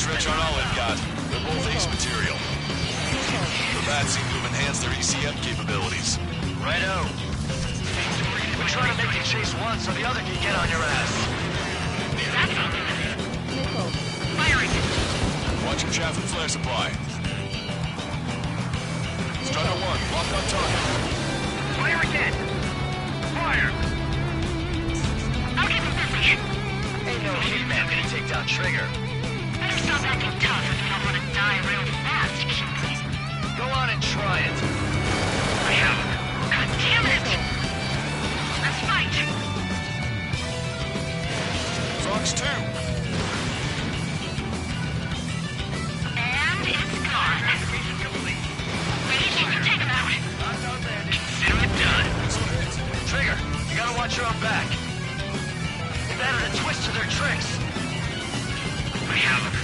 Cartridge on all they've got. They're both ace material. The bats seem to have enhanced their ECM capabilities. Righto. We're trying to make you chase one so the other can get on your ass. Firing. Watch your chaff and flare supply. Strider 1, lock on target. Fire again. Fire. I'll keep him busy. Ain't no hitman gonna take down Trigger. Better stop acting tough if you don't want to die real fast, Kingsley. Go on and try it. I have him. God damn it! Let's fight! Fox 2. And it's gone. Mission complete. Ready? You take him out. Consider it done. Trigger, you gotta watch your own back. They've added a twist to their tricks. I have him.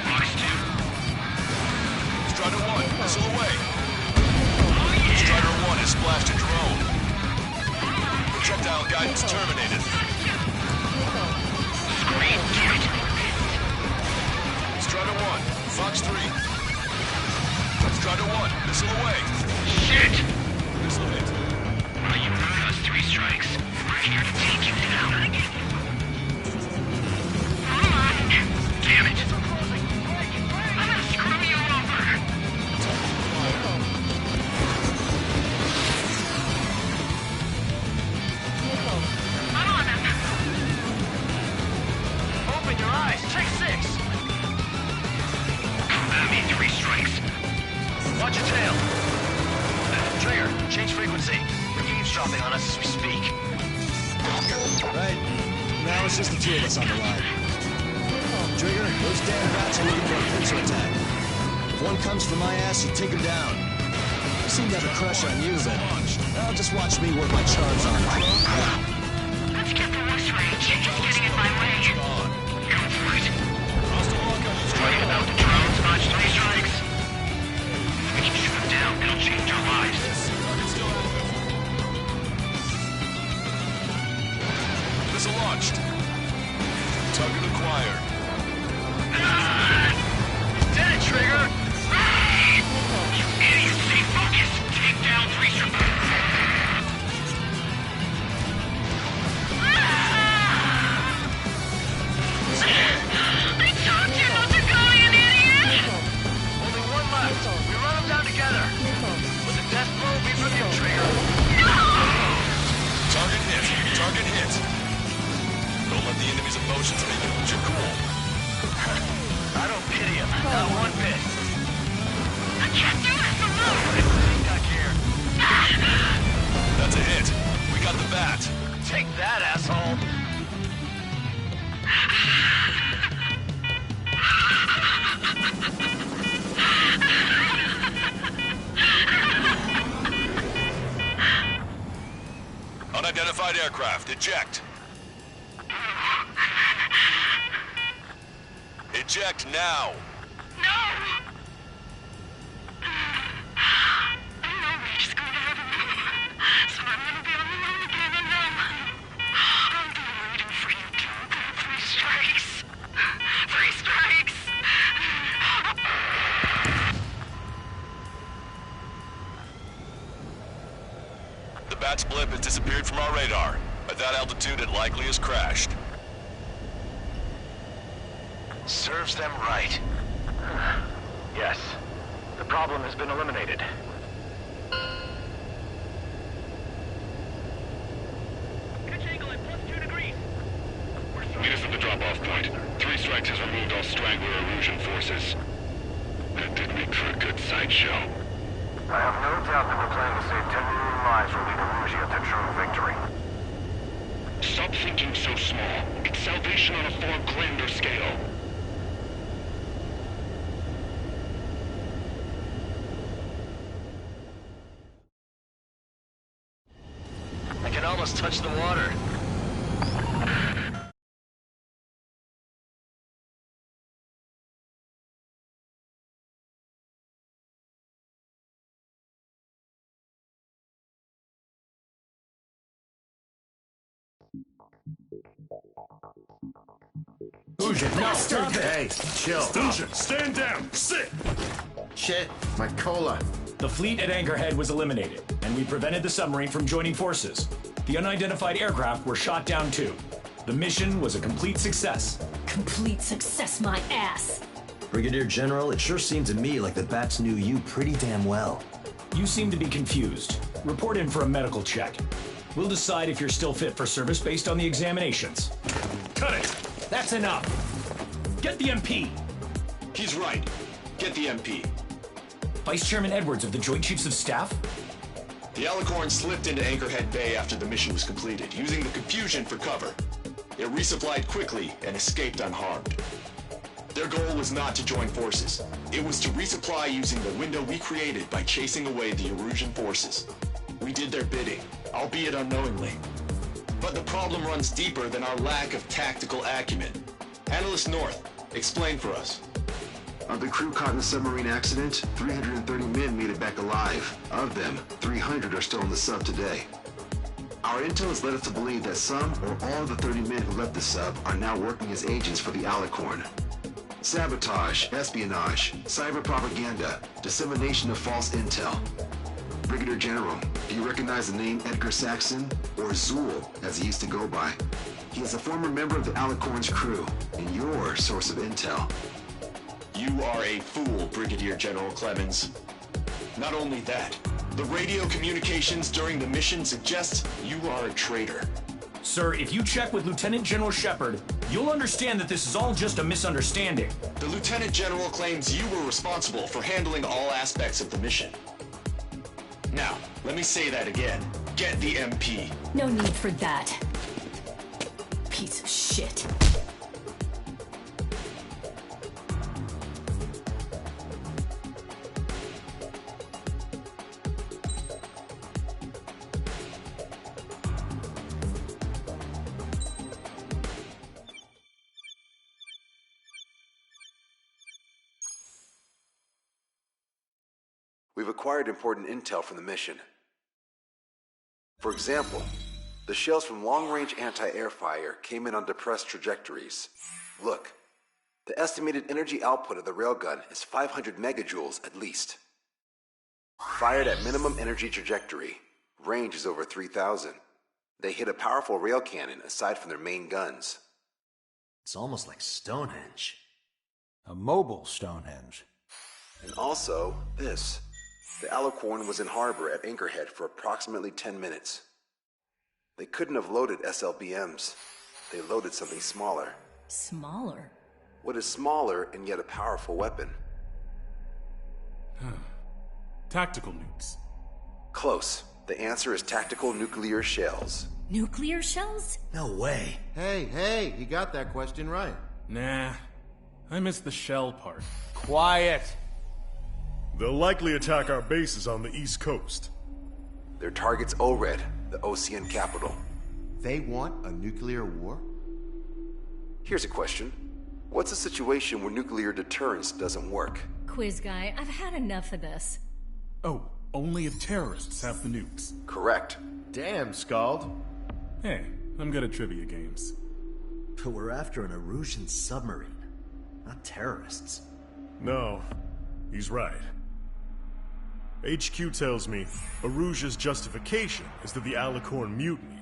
Fox 2. Strider 1, missile away. Oh yeah! Strider 1 is splashed a drone. Projectile guidance terminated. Scream, damn it! Strider 1, Fox 3. Strider 1, missile away. Shit! Missile hit. Well, you heard us 3 strikes. We're here to take you down. Hold on. Damn it! I'm gonna screw you over. I'm on him. Open your eyes. Check 6. That means 3 strikes. Watch your tail. Trigger, change frequency. You're eavesdropping on us as we speak. Right. Now it's just the 2 of us on the line. Trigger, those damn bats are looking for a pincer attack. If one comes for my ass, you take him down. I seem to have a crush on you, but well, just watch me work my charms on him. Let's get the worst range. It's getting in my way. Go for it. Worried about the drones much? 3 strikes. We can shoot them down. It'll change our lives. Missile launched. Target acquired. Did it, Trigger! You idiot! Stay focused! Take down 3 strikes. I told you not to go, you idiot! Only one left. We run them down together. With the death blow be from you, Trigger. Target hit. Target hit. Don't let the enemy's emotions make you lose your cool. I don't pity him. Not one bit. I can't do this alone! Got here. That's a hit. We got the bat. Take that, asshole. Unidentified aircraft. Eject. Eject now. No! I know we're just going to have a move, so I'm going to be all alone again and then I'll be waiting for you to 3 strikes. 3 strikes! The bat's blip has disappeared from our radar. At that altitude, it likely has crashed. Serves them right. Yes. The problem has been eliminated. Pitch angle at +2 degrees. Meet us at the drop-off point. 3 strikes has removed all straggler erosion forces. That did make for a good sideshow. I have no doubt that the plan to save 10 million lives will lead Erusia to true victory. Stop thinking so small. It's salvation on a far grander scale. I can almost touch the water. Illusion, no, stop it! Hey, chill. Illusion, stand down! Sit! Shit, my cola. The fleet at Anchorhead was eliminated, and we prevented the submarine from joining forces. The unidentified aircraft were shot down too. The mission was a complete success. Complete success, my ass. Brigadier General, it sure seemed to me like the Bats knew you pretty damn well. You seem to be confused. Report in for a medical check. We'll decide if you're still fit for service based on the examinations. Cut it! That's enough! Get the MP! He's right. Get the MP. Vice Chairman Edwards of the Joint Chiefs of Staff? The Alicorn slipped into Anchorhead Bay after the mission was completed, using the confusion for cover. It resupplied quickly and escaped unharmed. Their goal was not to join forces. It was to resupply using the window we created by chasing away the Erusian forces. We did their bidding, albeit unknowingly. But the problem runs deeper than our lack of tactical acumen. Analyst North, explain for us. Of the crew caught in the submarine accident, 330 men made it back alive. Of them, 300 are still in the sub today. Our intel has led us to believe that some or all of the 30 men who left the sub are now working as agents for the Alicorn. Sabotage, espionage, cyber propaganda, dissemination of false intel. Brigadier General, do you recognize the name Edgar Saxon, or Zool, as he used to go by? He is a former member of the Alicorn's crew, and your source of intel. You are a fool, Brigadier General Clemens. Not only that, the radio communications during the mission suggest you are a traitor. Sir, if you check with Lieutenant General Shepard, you'll understand that this is all just a misunderstanding. The Lieutenant General claims you were responsible for handling all aspects of the mission. Now, let me say that again. Get the MP. No need for that. Piece of shit. We've acquired important intel from the mission. For example, the shells from long-range anti-air fire came in on depressed trajectories. Look, the estimated energy output of the railgun is 500 megajoules at least. Fired at minimum energy trajectory, range is over 3,000. They hit a powerful rail cannon aside from their main guns. It's almost like Stonehenge. A mobile Stonehenge. And also, this. The Alicorn was in harbor at Anchorhead for approximately 10 minutes. They couldn't have loaded SLBMs. They loaded something smaller. Smaller? What is smaller and yet a powerful weapon? Tactical nukes. Close. The answer is tactical nuclear shells. Nuclear shells? No way. Hey, you got that question right. Nah, I missed the shell part. Quiet! They'll likely attack our bases on the East Coast. Their target's ORED, the Ocean capital. They want a nuclear war? Here's a question. What's a situation where nuclear deterrence doesn't work? Quiz guy, I've had enough of this. Oh, only if terrorists have the nukes. Correct. Damn, Scald. Hey, I'm good at trivia games. But we're after an Erusian submarine, not terrorists. No, he's right. HQ tells me Erusia's justification is that the Alicorn mutinied.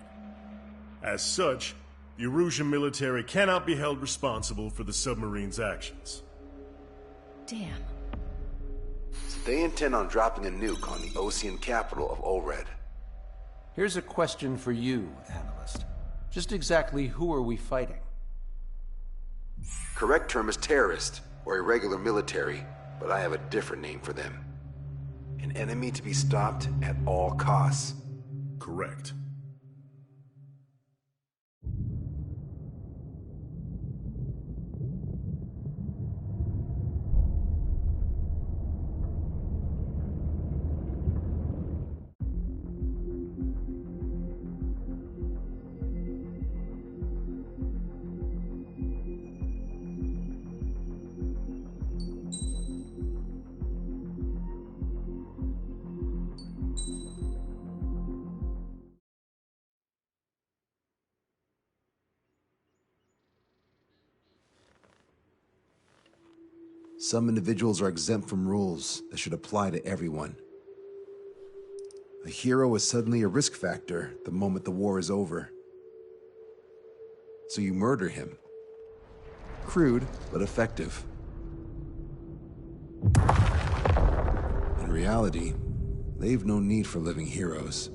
As such, the Erusian military cannot be held responsible for the submarine's actions. Damn. So they intend on dropping a nuke on the Ocean capital of ORED. Here's a question for you, analyst. Just exactly who are we fighting? Correct term is terrorist, or irregular military, but I have a different name for them. An enemy to be stopped at all costs. Correct. Some individuals are exempt from rules that should apply to everyone. A hero is suddenly a risk factor the moment the war is over. So you murder him. Crude, but effective. In reality, they've no need for living heroes,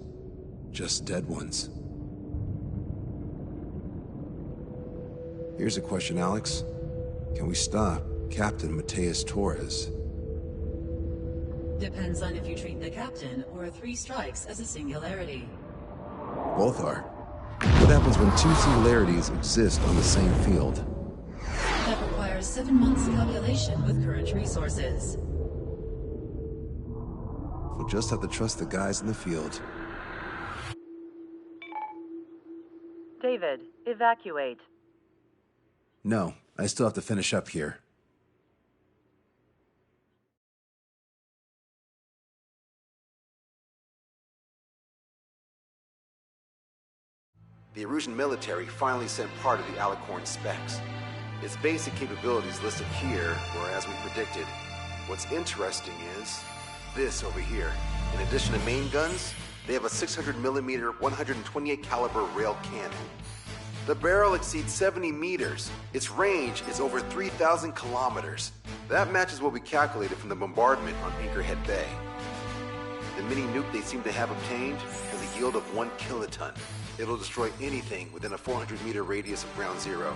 just dead ones. Here's a question, Alex. Can we stop Captain Mateus Torres? Depends on if you treat the captain or 3 strikes as a singularity. Both are. What happens when 2 singularities exist on the same field? That requires 7 months calculation with current resources. We'll just have to trust the guys in the field. David, evacuate. No, I still have to finish up here. The Erusian military finally sent part of the Alicorn specs. Its basic capabilities listed here were as we predicted. What's interesting is this over here. In addition to main guns, they have a 600mm 128 caliber rail cannon. The barrel exceeds 70 meters. Its range is over 3,000 kilometers. That matches what we calculated from the bombardment on Anchorhead Bay. The mini nuke they seem to have obtained has a yield of 1 kiloton. It'll destroy anything within a 400-meter radius of ground zero.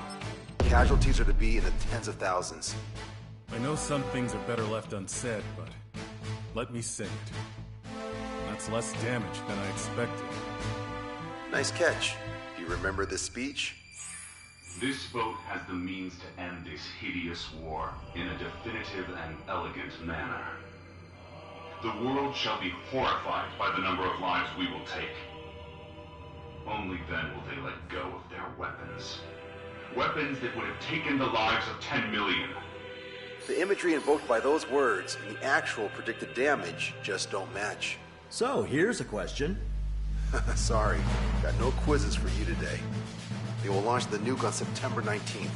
Casualties are to be in the tens of thousands. I know some things are better left unsaid, but let me say it. That's less damage than I expected. Nice catch. Do you remember this speech? This vote has the means to end this hideous war in a definitive and elegant manner. The world shall be horrified by the number of lives we will take. Only then will they let go of their weapons. Weapons that would have taken the lives of 10 million. The imagery invoked by those words and the actual predicted damage just don't match. So, here's a question. Sorry, got no quizzes for you today. They will launch the nuke on September 19th.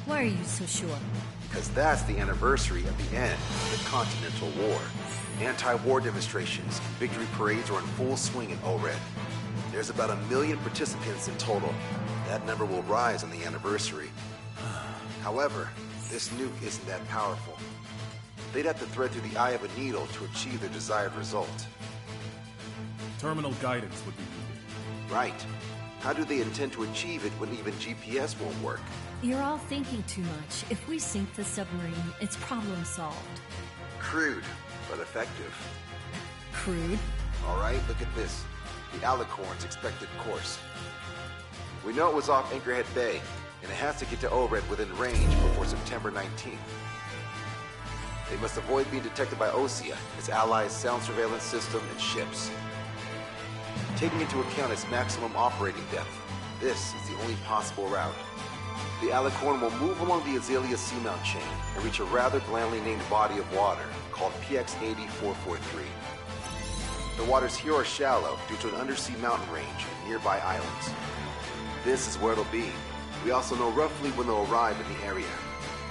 Why are you so sure? Because that's the anniversary of the end of the Continental War. Anti-war demonstrations and victory parades are in full swing in ORED. There's about 1 million participants in total. That number will rise on the anniversary. However, this nuke isn't that powerful. They'd have to thread through the eye of a needle to achieve their desired result. Terminal guidance would be needed. Right. How do they intend to achieve it when even GPS won't work? You're all thinking too much. If we sink the submarine, it's problem solved. Crude, but effective. Crude? All right, look at this. The Alicorn's expected course. We know it was off Anchorhead Bay, and it has to get to ORED within range before September 19th. They must avoid being detected by Osea, its allies' sound surveillance system, and ships. Taking into account its maximum operating depth, this is the only possible route. The Alicorn will move along the Azalea Seamount chain and reach a rather blandly named body of water called PX-80443. The waters here are shallow due to an undersea mountain range and nearby islands. This is where it'll be. We also know roughly when they'll arrive in the area.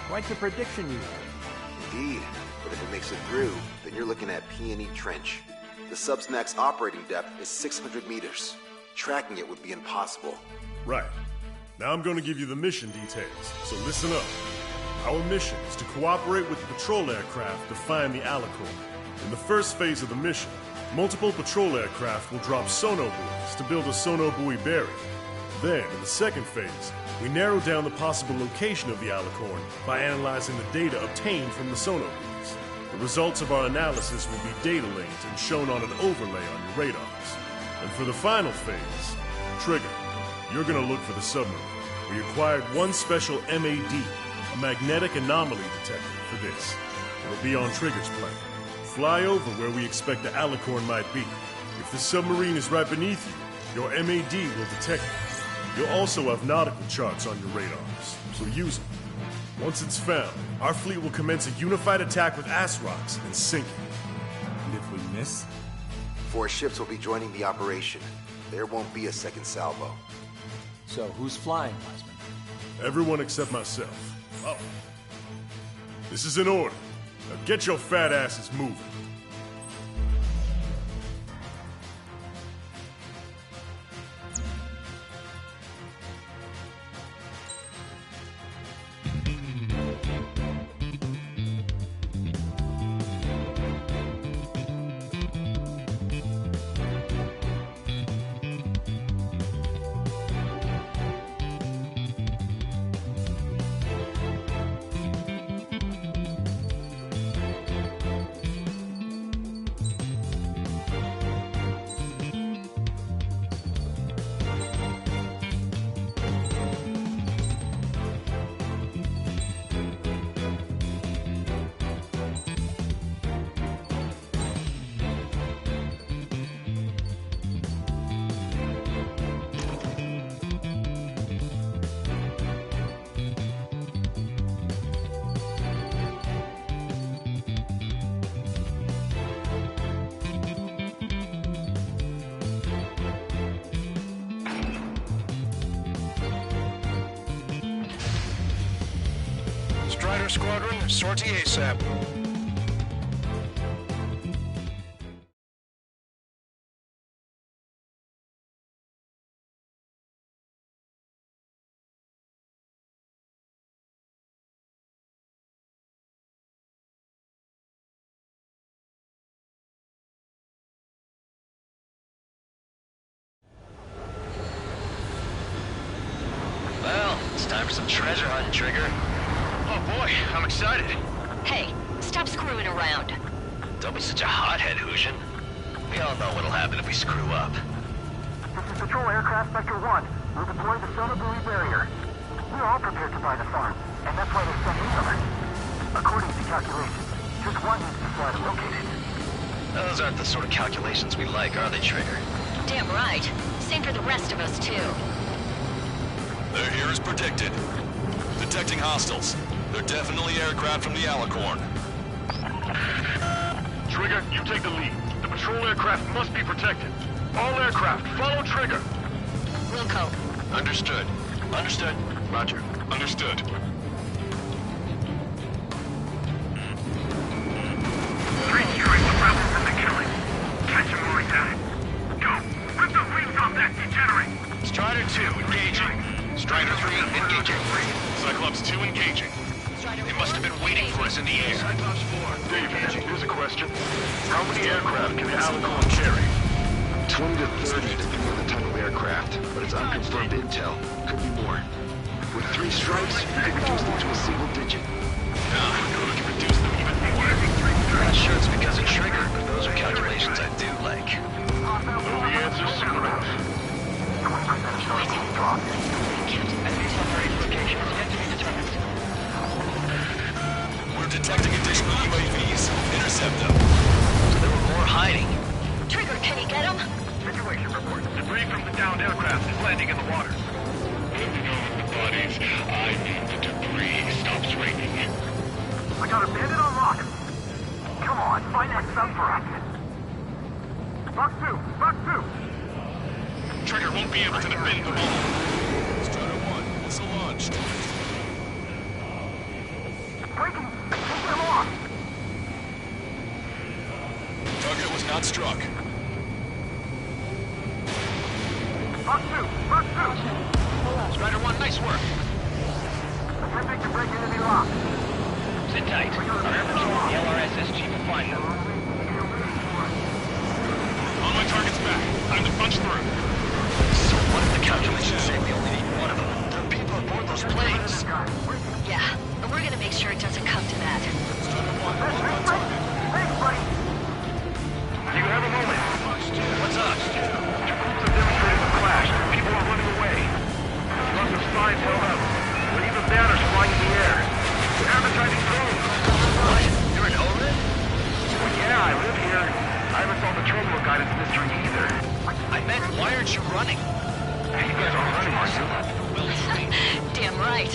Quite the prediction you have. Indeed, but if it makes it through, then you're looking at P&E Trench. The Subsnac's operating depth is 600 meters. Tracking it would be impossible. Right. Now I'm going to give you the mission details, so listen up. Our mission is to cooperate with the patrol aircraft to find the Alicorn. In the first phase of the mission, multiple patrol aircraft will drop sonobuoys to build a sonobuoy barrier. Then, in the second phase, we narrow down the possible location of the Alicorn by analyzing the data obtained from the sonobuoys. The results of our analysis will be data linked and shown on an overlay on your radars. And for the final phase, Trigger, you're going to look for the submarine. We acquired one special MAD, a magnetic anomaly detector, for this. It'll be on Trigger's plane. Fly over where we expect the Alicorn might be. If the submarine is right beneath you, your MAD will detect it. You'll also have nautical charts on your radars, so use them. Once it's found, our fleet will commence a unified attack with ass rocks and sink it. And if we miss? 4 ships will be joining the operation. There won't be a second salvo. So who's flying, Wiseman? Everyone except myself. Oh. This is in order. Now get your fat asses moving. Strider Squadron, sortie ASAP. Well, it's time for some treasure hunting, Trigger. Oh boy, I'm excited. Hey, stop screwing around. Don't be such a hothead, Hushin. We all know what'll happen if we screw up. This is Patrol Aircraft Sector 1. We'll deploy the sonar buoy barrier. We're all prepared to buy the farm, and that's why they're sending them. According to calculations, just one needs to fly to locate it. Those aren't the sort of calculations we like, are they, Trigger? Damn right. Same for the rest of us, too. They're here as predicted. Detecting hostiles. They're definitely aircraft from the Alicorn. Trigger, you take the lead. The patrol aircraft must be protected. All aircraft, follow Trigger. Wilco. Understood. Understood. Roger. Understood. Three strike, what routes in the killing? Catch him while he's at it. Go! Rip the wings off that degenerate! Strider 2, engaging. Strider 3, engaging. Cyclops 2 engaging. They must have been waiting for us in the air. Cyclops 4. David, here's a question. How many aircraft can the Alicorn carry? 20 to 30 depending on the type of aircraft, but it's unconfirmed intel. Could be more. With 3 strikes, you could reduce them to a single digit. No, we can reduce them even more. Not sure it's because of Trigger, but those are calculations I do like. Know the answer soon enough. 20% of shots will drop. Location is yet to be determined. We're detecting additional UAVs. Intercept them. So there were more hiding. Trigger, can you get him? Situation report. Debris from the downed aircraft is landing in the water. Moving on with the bodies. I need the debris. Stops raining. I got a bandit on lock. Come on, find that sub for us. Box 2! Box 2! Trigger won't be able to defend the ball. Strider 1, missile launched. Breaking! Take them off! Target was not struck. Box 2! Box 2! Strider 1, nice work. Attempting to break into the lock. Sit tight. Our air patrol and the LRSSG will find them. On my target's back. Time to punch through. So what if the calculations say we only need one of them? There are people aboard those planes. Yeah, and we're gonna make sure it doesn't come to that. Thanks, buddy! Do you have a moment? What's up? Two groups have demonstrated a clash. People are running away. Lots of spies held up. But even banners flying in the air. They're advertising drones. What? You're an Omen? Well, yeah, I live here. I haven't solved the terminal guidance mystery either. I meant, why aren't you running? Hey, you guys aren't running, are you? Well, Damn right.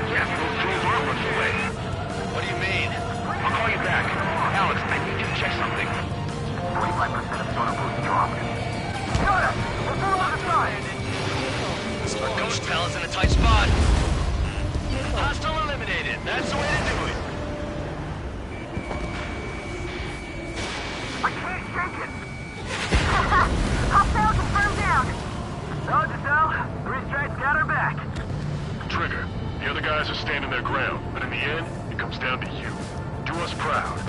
Yes, those drones are running away. what do you mean? I'll call you back. Alex, I need you to check something. 45% of sonar boost dropped. Got it! We're full on the side! Our ghost pal is in a tight spot. Hostile eliminated. That's the way to do it. I can't shake it! Hostile confirmed down! No, Giselle. 3 strikes got her back. Trigger, the other guys are standing their ground, but in the end, it comes down to you. Do us proud.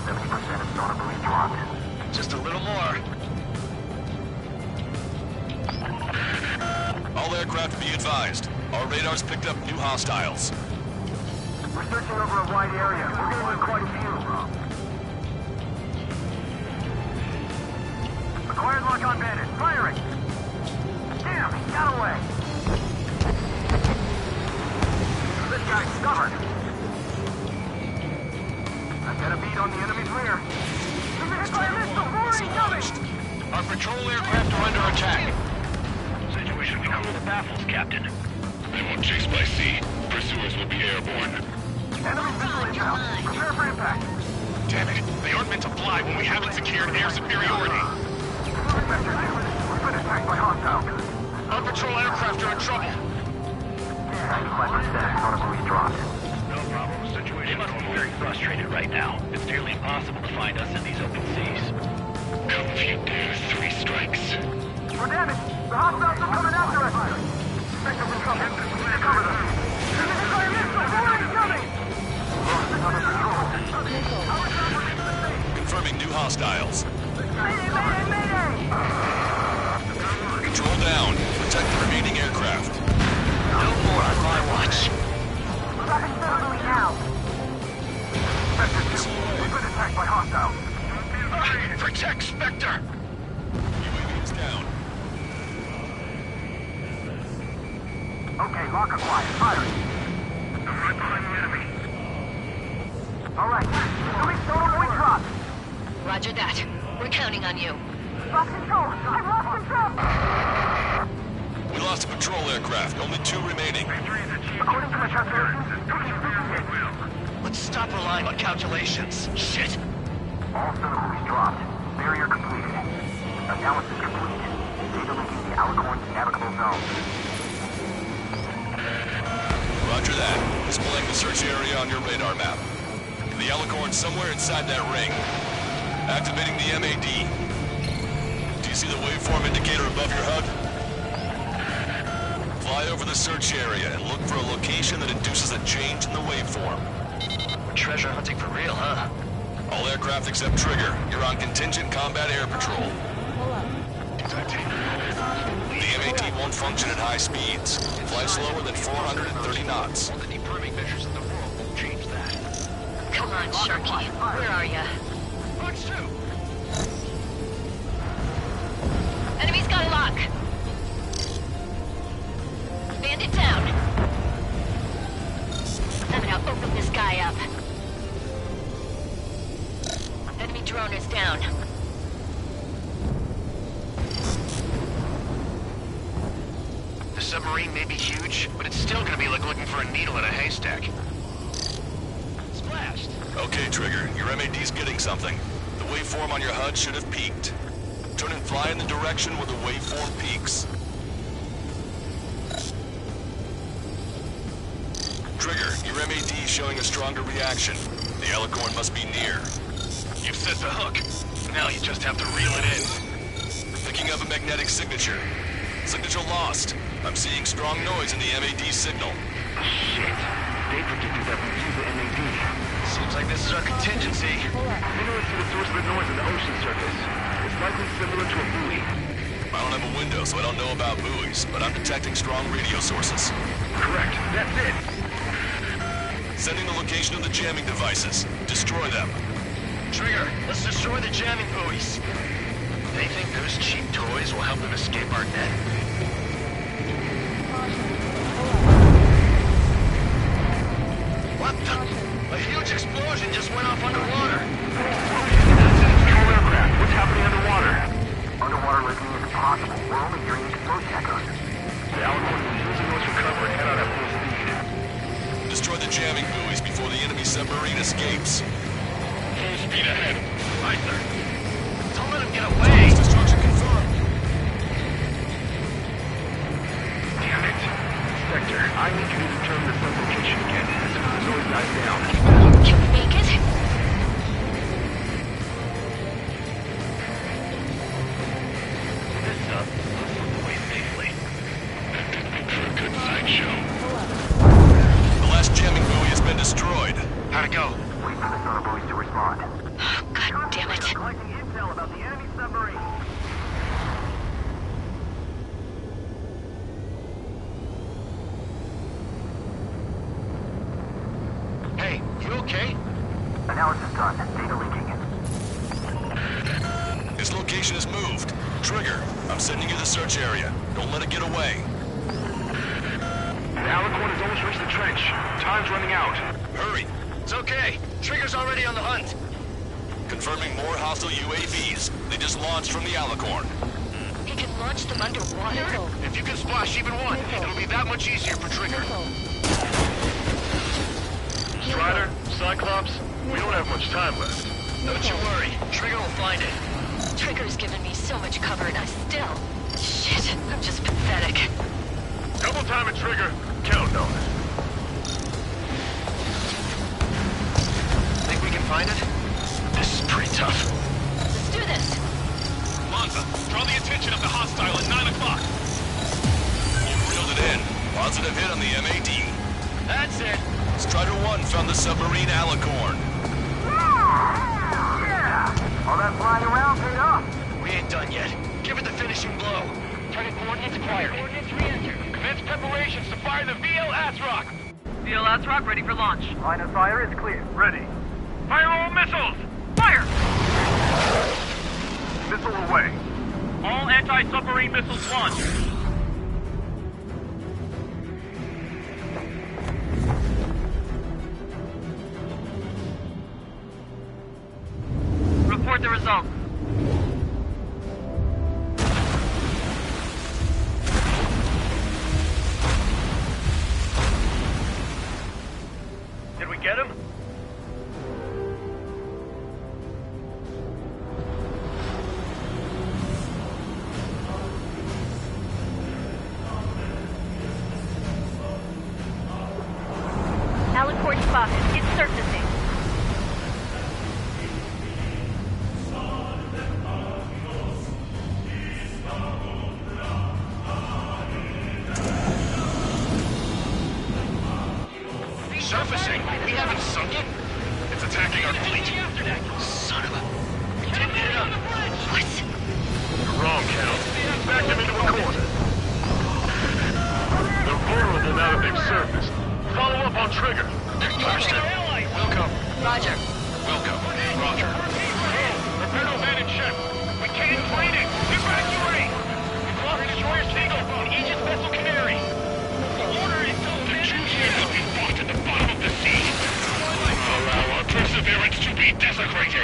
70% of sonar buoys dropped. Just a little more. All aircraft be advised. Our radars picked up new hostiles. We're searching over a wide area. We're gonna lose quite a few. Acquired lock on bandit. Firing! Damn, he got away! This guy's stubborn. I've got a beat on the enemy's rear. He's hit by a missile! More incoming! Our patrol aircraft are under attack. Situation become the baffles, Captain. They won't chase by sea. Pursuers will be airborne. Enemy missile inbound. Prepare for impact. Damn it. They aren't meant to fly when we haven't secured air superiority. We've been attacked by hostiles. Our patrol aircraft are in trouble. 95% sonar buoys dropped. No problem. Situation. They must be very frustrated right now. It's nearly impossible to find us in these open seas. Come if you dare. 3 strikes. We're damaged. The hostiles are coming after us. Sectors in trouble. Cover them. This is our missile. More incoming. Lost another patrol. Confirming new hostiles. Mayday, mayday, mayday! Control down. Protect the remaining aircraft. No more on my watch. Stopping suddenly now. Sector 2. We've been attacked by hostiles. Protect Spectre! UAV's down. Okay, lock acquired. Firing. I'm right behind the enemy. All right. Moving sonar buoy dropped. Roger that. We're counting on you. Lost control. I've lost control. We lost a patrol aircraft. Only 2 remaining. According to my calculations, Let's stop relying on calculations. Shit. all sonar buoys dropped. Barrier completed. Analysis complete. Data linking the Alicorn's navigable zone. Roger that. Displaying the search area on your radar map. The Alicorn's somewhere inside that ring. Activating the MAD. Do you see the waveform indicator above your HUD? Fly over the search area and look for a location that induces a change in the waveform. We're treasure hunting for real, huh? All aircraft except Trigger, you're on contingent combat air patrol. The MAD won't function at high speeds. Fly slower than 430 knots. All the deperming measures in the world won't change that. Come on, Sharky. Where are ya? Punch 2! Enemy's got a lock. Bandit down. I'm gonna open this guy up. Enemy drone is down. The submarine may be huge, but it's still gonna be like looking for a needle in a haystack. Splashed! Okay, Trigger, your MAD's getting something. The waveform on your HUD should have peaked. Turn and fly in the direction where the waveform peaks. Trigger, your MAD's showing a stronger reaction. The Alicorn must be near. You've set the hook. Now you just have to reel it in. Picking up a magnetic signature. Signature lost. I'm seeing strong noise in the MAD signal. Shit. They predicted that we'd use the MAD. Seems like this is our contingency. Take a look to the source of the noise in the ocean surface. It's likely similar to a buoy. I don't have a window, so I don't know about buoys, but I'm detecting strong radio sources. Correct. That's it. Sending the location of the jamming devices. Destroy them. Trigger, let's destroy the jamming buoys. They think those cheap toys will help them escape our net? What the? A huge explosion just went off underwater. Control aircraft. What's happening underwater? Underwater listening is impossible. We're only hearing explosion echoes. The Alicorn will use the noise for cover and head out at full speed. Destroy the jamming buoys before the enemy submarine escapes. Full speed ahead. Right, sir. Don't let him get away. Destruction confirmed. Damn it. Spectre, I need you to determine the sublocation again. The noise dies down. Can we make it? This up. Away safely. That didn't make for a good sideshow. The last jamming buoy has been destroyed. How'd it go? Wait for the sonar buoys to respond. God damn it. Collecting intel about the enemy submarine. Hey, you okay? Analysis done. Data leaking. Its location is moved. Trigger, I'm sending you the search area. Don't let it get away. The Alicorn has almost reached the trench. Time's running out. Hurry. It's okay. Trigger's already on the hunt. Confirming more hostile UAVs. They just launched from the Alicorn. He can launch them underwater? If you can splash even one, it'll be that much easier for Trigger. Strider, Cyclops, we don't have much time left. Don't you worry. Trigger will find it. Trigger's given me so much cover and I still... Shit, I'm just pathetic. Double time at Trigger. Count on it. Think we can find it? This is pretty tough. Let's do this. Monza, draw the attention of the hostile at 9 o'clock. You reeled it in. Positive hit on the MAD. That's it. Strider 1 found the submarine Alicorn. Yeah! All that flying around paid off. We ain't done yet. Give it the finishing blow. Target coordinates acquired. Coordinates re-entered. Commence preparations to fire the VL Asrock. VL Asrock ready for launch. Line of fire is clear. Ready. Fire all missiles! Fire! Missile away. All anti-submarine missiles launched. Report the result. Did we get him? Alicorn spotted. It's surfacing. Surfacing? We haven't sunk it? It's attacking our fleet. Son of a... We didn't hit him. What? You're wrong, Count. Back them into a corner. They're vulnerable now that they've surfaced. Follow up on Trigger. Understood. Welcome. Roger. Welcome. Roger. Prepare to abandon ship. We can't fight it. Evacuate. We've lost Destroyer Seagull and Aegis Vessel Canary. The order is to the Juicy will be fought at the bottom of the sea. Allow our perseverance to be desecrated.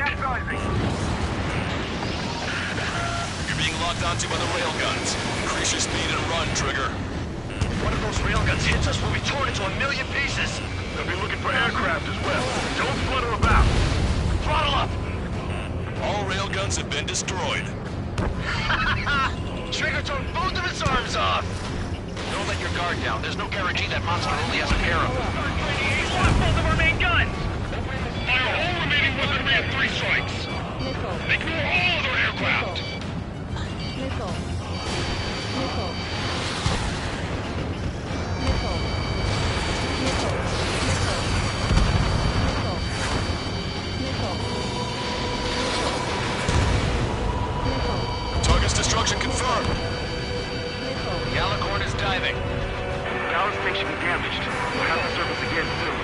You're being locked onto by the railguns. Increase your speed and run, Trigger. One of those railguns hits us, we'll be torn into a million pieces. They'll be looking for aircraft as well. Don't flutter about. Throttle up! All railguns have been destroyed. Trigger tore both of its arms off! Don't let your guard down. There's no guarantee that monster only has a pair of them. Lost both of our main guns! Fire all remaining weaponry at 3 strikes. Ignore all other aircraft. Target's destruction confirmed. The Alicorn is diving. Power station is damaged. We'll have to surface again soon.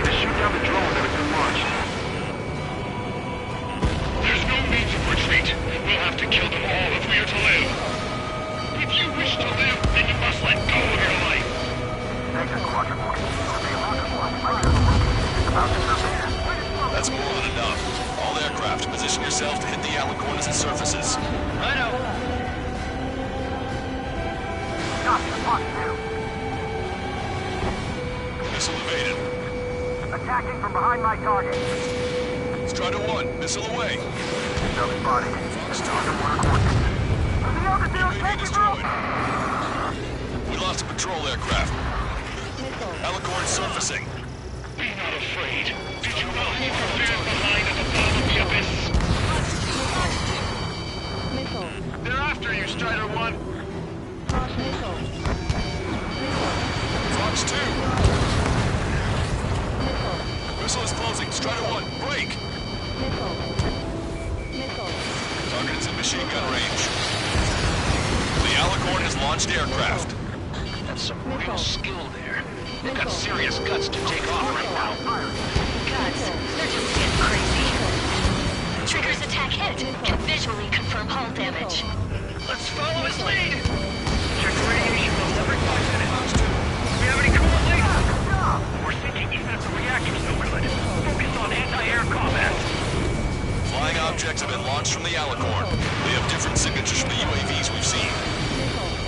They shoot down the drone that has been launched. There's no need to retreat. We'll have to kill them all if we are to live. If you wish to live, then you must let go of your life. Negative quadruple. The amount of life my little location is about to surface. That's more than enough. All aircraft, position yourself to hit the Alicorn as it surfaces. I know. Copy, positive. Missile evaded. Attacking from behind my target. Strider 1, missile away. Another body. Underwater coordinates. The altitude, take it, destroyed. We lost a patrol aircraft. Alicorn surfacing. Be not afraid. Did you know he prepared the line at the bottom of the abyss? They're after you, Strider 1. Fox 2. Missile is closing. Strider 1, break. Target is in machine gun range. The Alicorn has launched aircraft. That's some real skill there. They've got serious guts to take off right now. Guts? They're just getting crazy. Trigger's attack hit. Can visually confirm hull damage. Let's follow his lead. Check radiation levels every 5 minutes. Do we have any coolant leaks? We're thinking even if the reactor's no good. Focus on anti-air combat. Flying objects have been launched from the Alicorn. They have different signatures from the UAVs we've seen.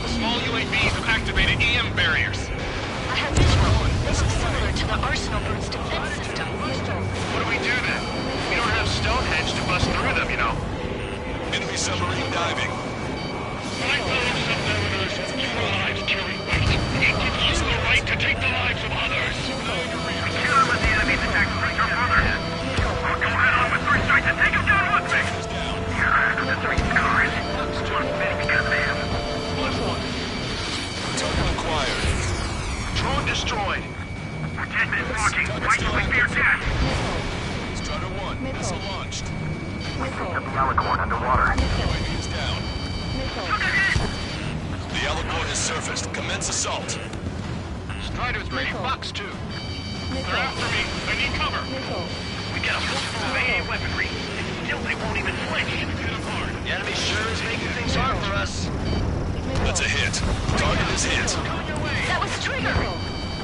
The small UAVs have activated EM barriers. I have visual. They look similar to the Arsenal Group's defense system. What do we do then? We don't have Stonehenge to bust through them, you know. Enemy submarine diving. My fellow submariners, your lives carry weight. It gives you the right to take the lives of others. Kill him as the enemy's attack strikes our further. I'll go head on with 3 strikes and take him down with me. You're after the 3 scars. One big command. Target acquired. Drone destroyed. We're 10 minutes walking. Fight like they're dead. Strider 1, missile launched. We picked up the Alicorn underwater. UAV is down. The Alicorn has surfaced. Commence assault. Strider 3, Fox 2. They're after me. I need cover. We got a full of AA weaponry. And still they won't even flinch. Hit them hard. The enemy sure is making things hard for us. That's a hit. Target is hit. That was Trigger!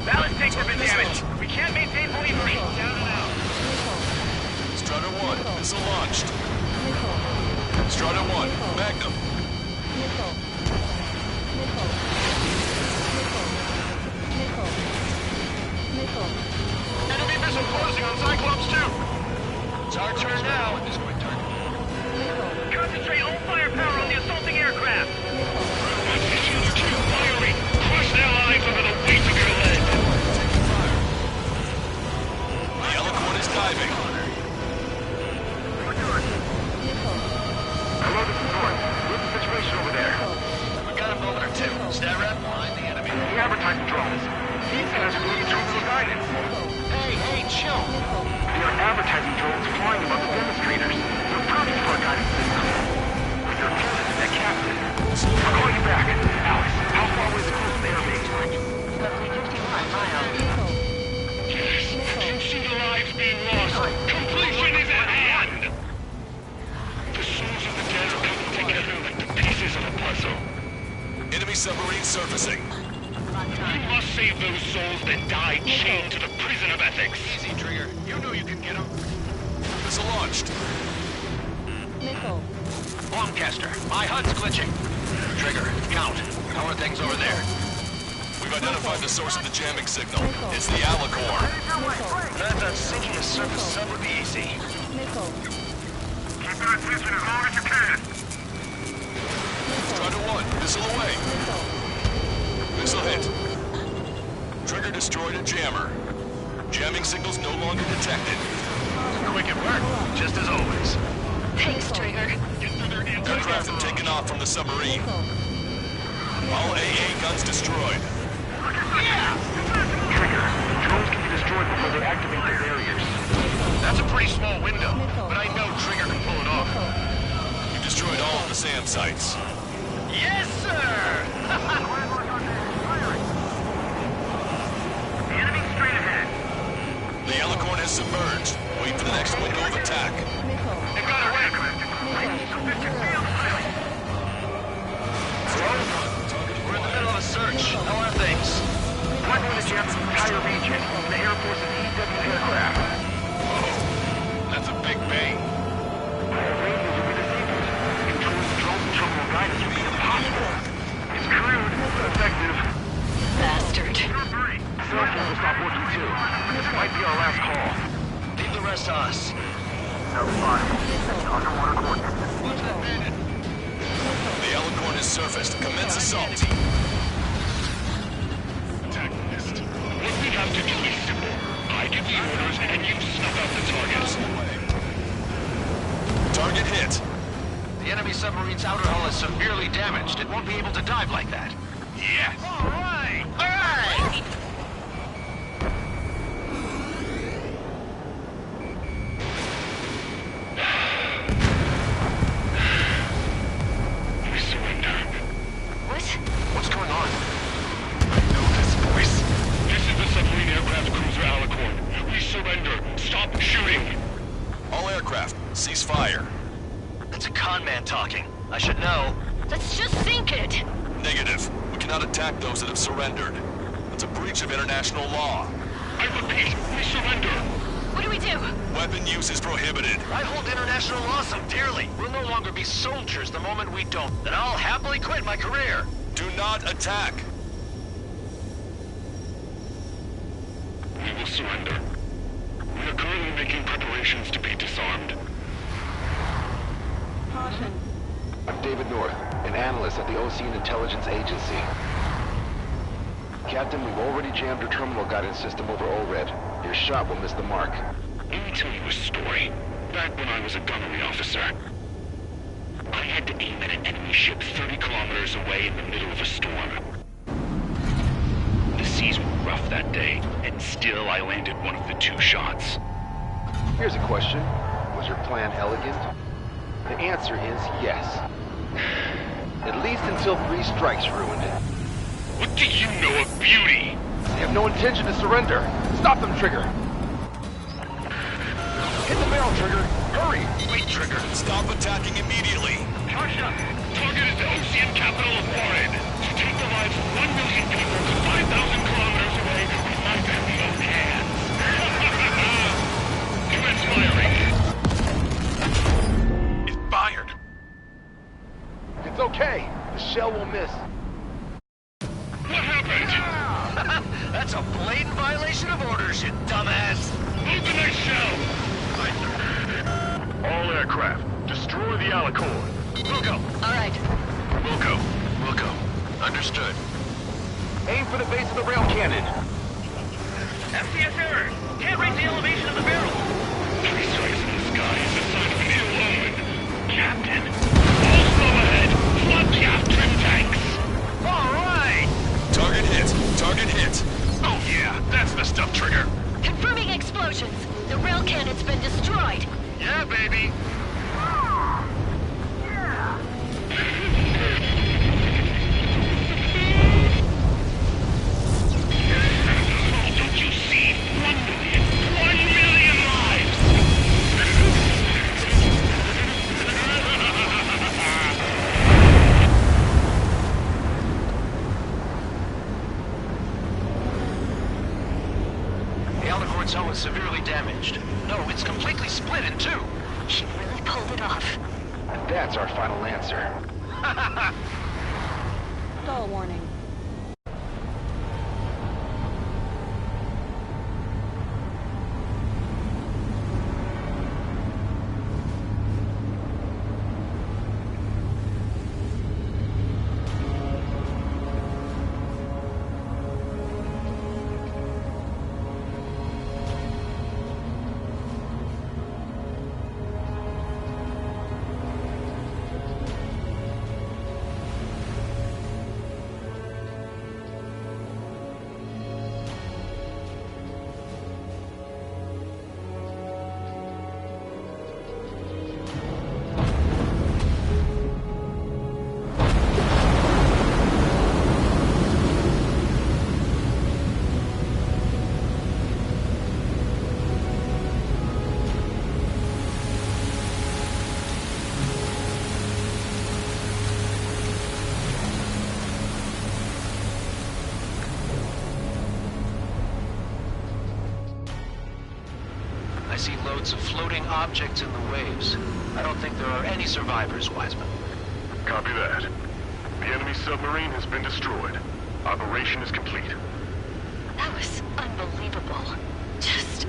Ballast tanks have been damaged. We can't maintain believery. Down and out. Strider 1, missile launched. Strider 1, Magnum. Enemy missile closing on Cyclops 2. It's our turn now. Concentrate all firepower on the assaulting aircraft. Watch the other 2 firing. Crush their lives under the weight of your lead. The Alicorn is diving. Hello, this is North. What's the situation over there? We got a moment or 2. Stat rep, behind the enemy. The advertising drones. These guys are moving terminal guidance. Hey, chill. They are advertising drones flying above the demonstrators. They're probably for a guidance system. But they're listening to Captain. I'll call you back. Alex, how far away is the closest airbase? Roughly 51 miles. You see the lives being lost. Completion is at hand. The souls of the dead are coming together like the pieces of a puzzle. Enemy submarine surfacing. You must save those souls that died chained to the prison of ethics. Easy, Trigger. You know you can get them. Missile launched. Longcaster, my HUD's glitching. Trigger, count. How are things over there? We've identified the source of the jamming signal. It's the Alicorn. I thought sinking a surface sub would be easy. Keep that attention as long as you can. Strider 1, missile away. Missile hit. Trigger destroyed a jammer. Jamming signals no longer detected. Quick at work, just as always. Thanks, Trigger. Aircraft have taken off from the submarine. All AA guns destroyed. Trigger, drones can be destroyed before they activate the barriers. That's a pretty small window, but I know Trigger can pull it off. You destroyed all of the SAM sites. Yes, sir! The enemy's straight ahead. The Alicorn has submerged. Wait for the next window of attack. They've got away. We're in the middle of a search. How are things? We're going to jam the entire region. The Air Force's EW aircraft. Whoa, that's a big bang. Radios will be disabled. Controlling the drone terminal guidance will be impossible. It's crude, but effective. Bastard. Cell phones will stop working too. This might be our last call. Leave the rest to us. Underwater coordinates. Watch that bandit. The Alicorn has surfaced. Commence assault. Attack missed. What we have to do is simple. give the orders, and you snuff out the targets. Target hit. The enemy submarine's outer hull is severely damaged. It won't be able to dive like that. Yes. All right! All right! We surrender. What? What's going on? I know this voice. This is the submarine aircraft cruiser Alicorn. We surrender. Stop shooting. All aircraft, cease fire. It's a con man talking. I should know. Let's just sink it! Negative. We cannot attack those that have surrendered. That's a breach of international law. I repeat, we surrender. What do we do? Weapon use is prohibited. I hold international law so dearly. We'll no longer be soldiers the moment we don't. Then I'll happily quit my career. Do not attack. We will surrender. We are currently making preparations to be disarmed. Caution. I'm David North, an analyst at the Ocean Intelligence Agency. Captain, we've already jammed your terminal guidance system over ORED. Your shot will miss the mark. Let me tell you a story. Back when I was a gunnery officer, I had to aim at an enemy ship 30 kilometers away in the middle of a storm. The seas were rough that day, and still I landed one of the 2 shots. Here's a question. Was your plan elegant? The answer is yes. At least until 3 strikes ruined it. What do you know of beauty? They have no intention to surrender. Stop them, Trigger. Hit the barrel, Trigger. Hurry. Wait, Trigger. Stop attacking immediately. Tasha, target is the ocean capital of Warren. To take the lives of 1 million people 5,000 kilometers away with my very own hands. Commence firing. It fired. It's okay. The shell will miss. What happened? That's a blatant violation of orders, you dumbass. Open that shell. All aircraft, destroy the Alicorn. Wilco. All right. Wilco. Wilco. Understood. Aim for the base of the rail cannon. FCS error. Can't raise the elevation of the barrel. 3 strikes in the sky is a sign of me alone. Captain, all slow ahead. Flood the aft trim tanks. All right. Target hit. Target hit. Oh yeah, that's the stuff, Trigger. Confirming explosions. The rail cannon's been destroyed. Yeah, baby. Don't you see? 1 million. 1 million lives. The Alicorn's hull is severely damaged. No, it's completely split in 2. She really pulled it off. And that's our final answer. Stall warning. I see loads of floating objects in the waves. I don't think there are any survivors, Wiseman. Copy that. The enemy submarine has been destroyed. Operation is complete. That was unbelievable. Just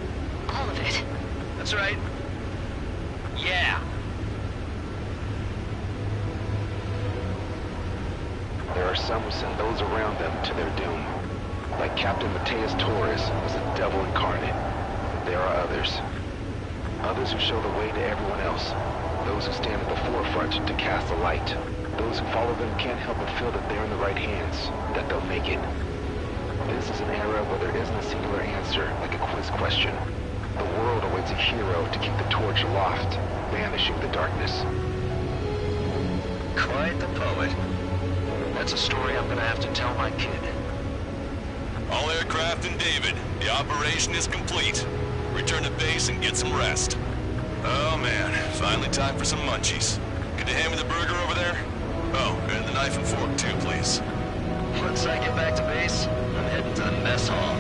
all of it. That's right. Yeah. There are some who send those around them to their doom. Like Captain Mateus Torres was a devil incarnate. there are others. Others who show the way to everyone else. Those who stand at the forefront to cast the light. Those who follow them can't help but feel that they're in the right hands, that they'll make it. This is an era where there isn't a singular answer, like a quiz question. The world awaits a hero to keep the torch aloft, banishing the darkness. Quite the poet. That's a story I'm gonna have to tell my kid. All aircraft in David, the operation is complete. Return to base and get some rest. Oh man, finally time for some munchies. Could you hand me the burger over there? Oh, and the knife and fork too, please. Once I get back to base, I'm heading to the mess hall.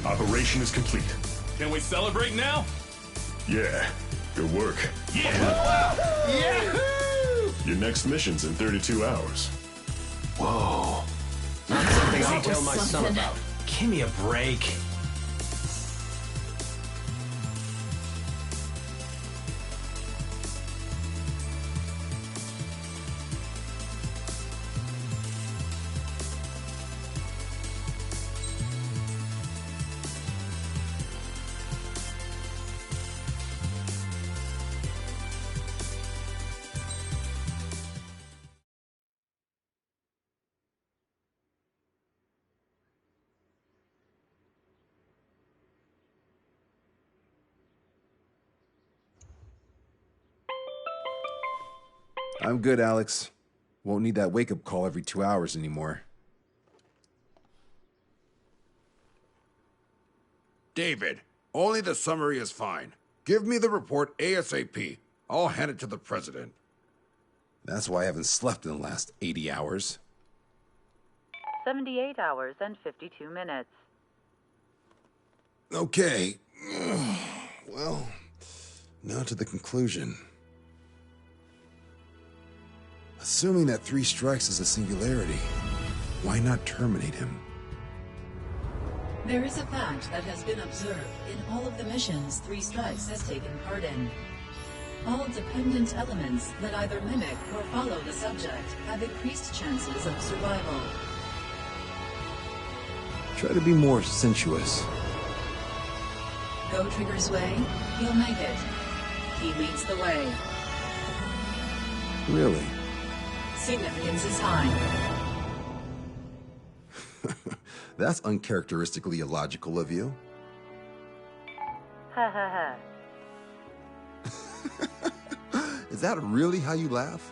Operation is complete. Can we celebrate now? Yeah, good work. Yeah! Yahoo! Your next mission's in 32 hours. Whoa. Not something I tell my son about. Give me a break. I'm good, Alex. Won't need that wake-up call every 2 hours anymore. David, only the summary is fine. Give me the report ASAP. I'll hand it to the president. That's why I haven't slept in the last 80 hours. 78 hours and 52 minutes. Okay. Well, now to the conclusion. Assuming that 3 strikes is a singularity, why not terminate him? There is a fact that has been observed in all of the missions 3 Strikes has taken part in. All dependent elements that either mimic or follow the subject have increased chances of survival. Try to be more sensuous. Go Trigger's way, he'll make it. He leads the way. Really? Significance is high. That's uncharacteristically illogical of you. Ha ha ha. Is that really how you laugh?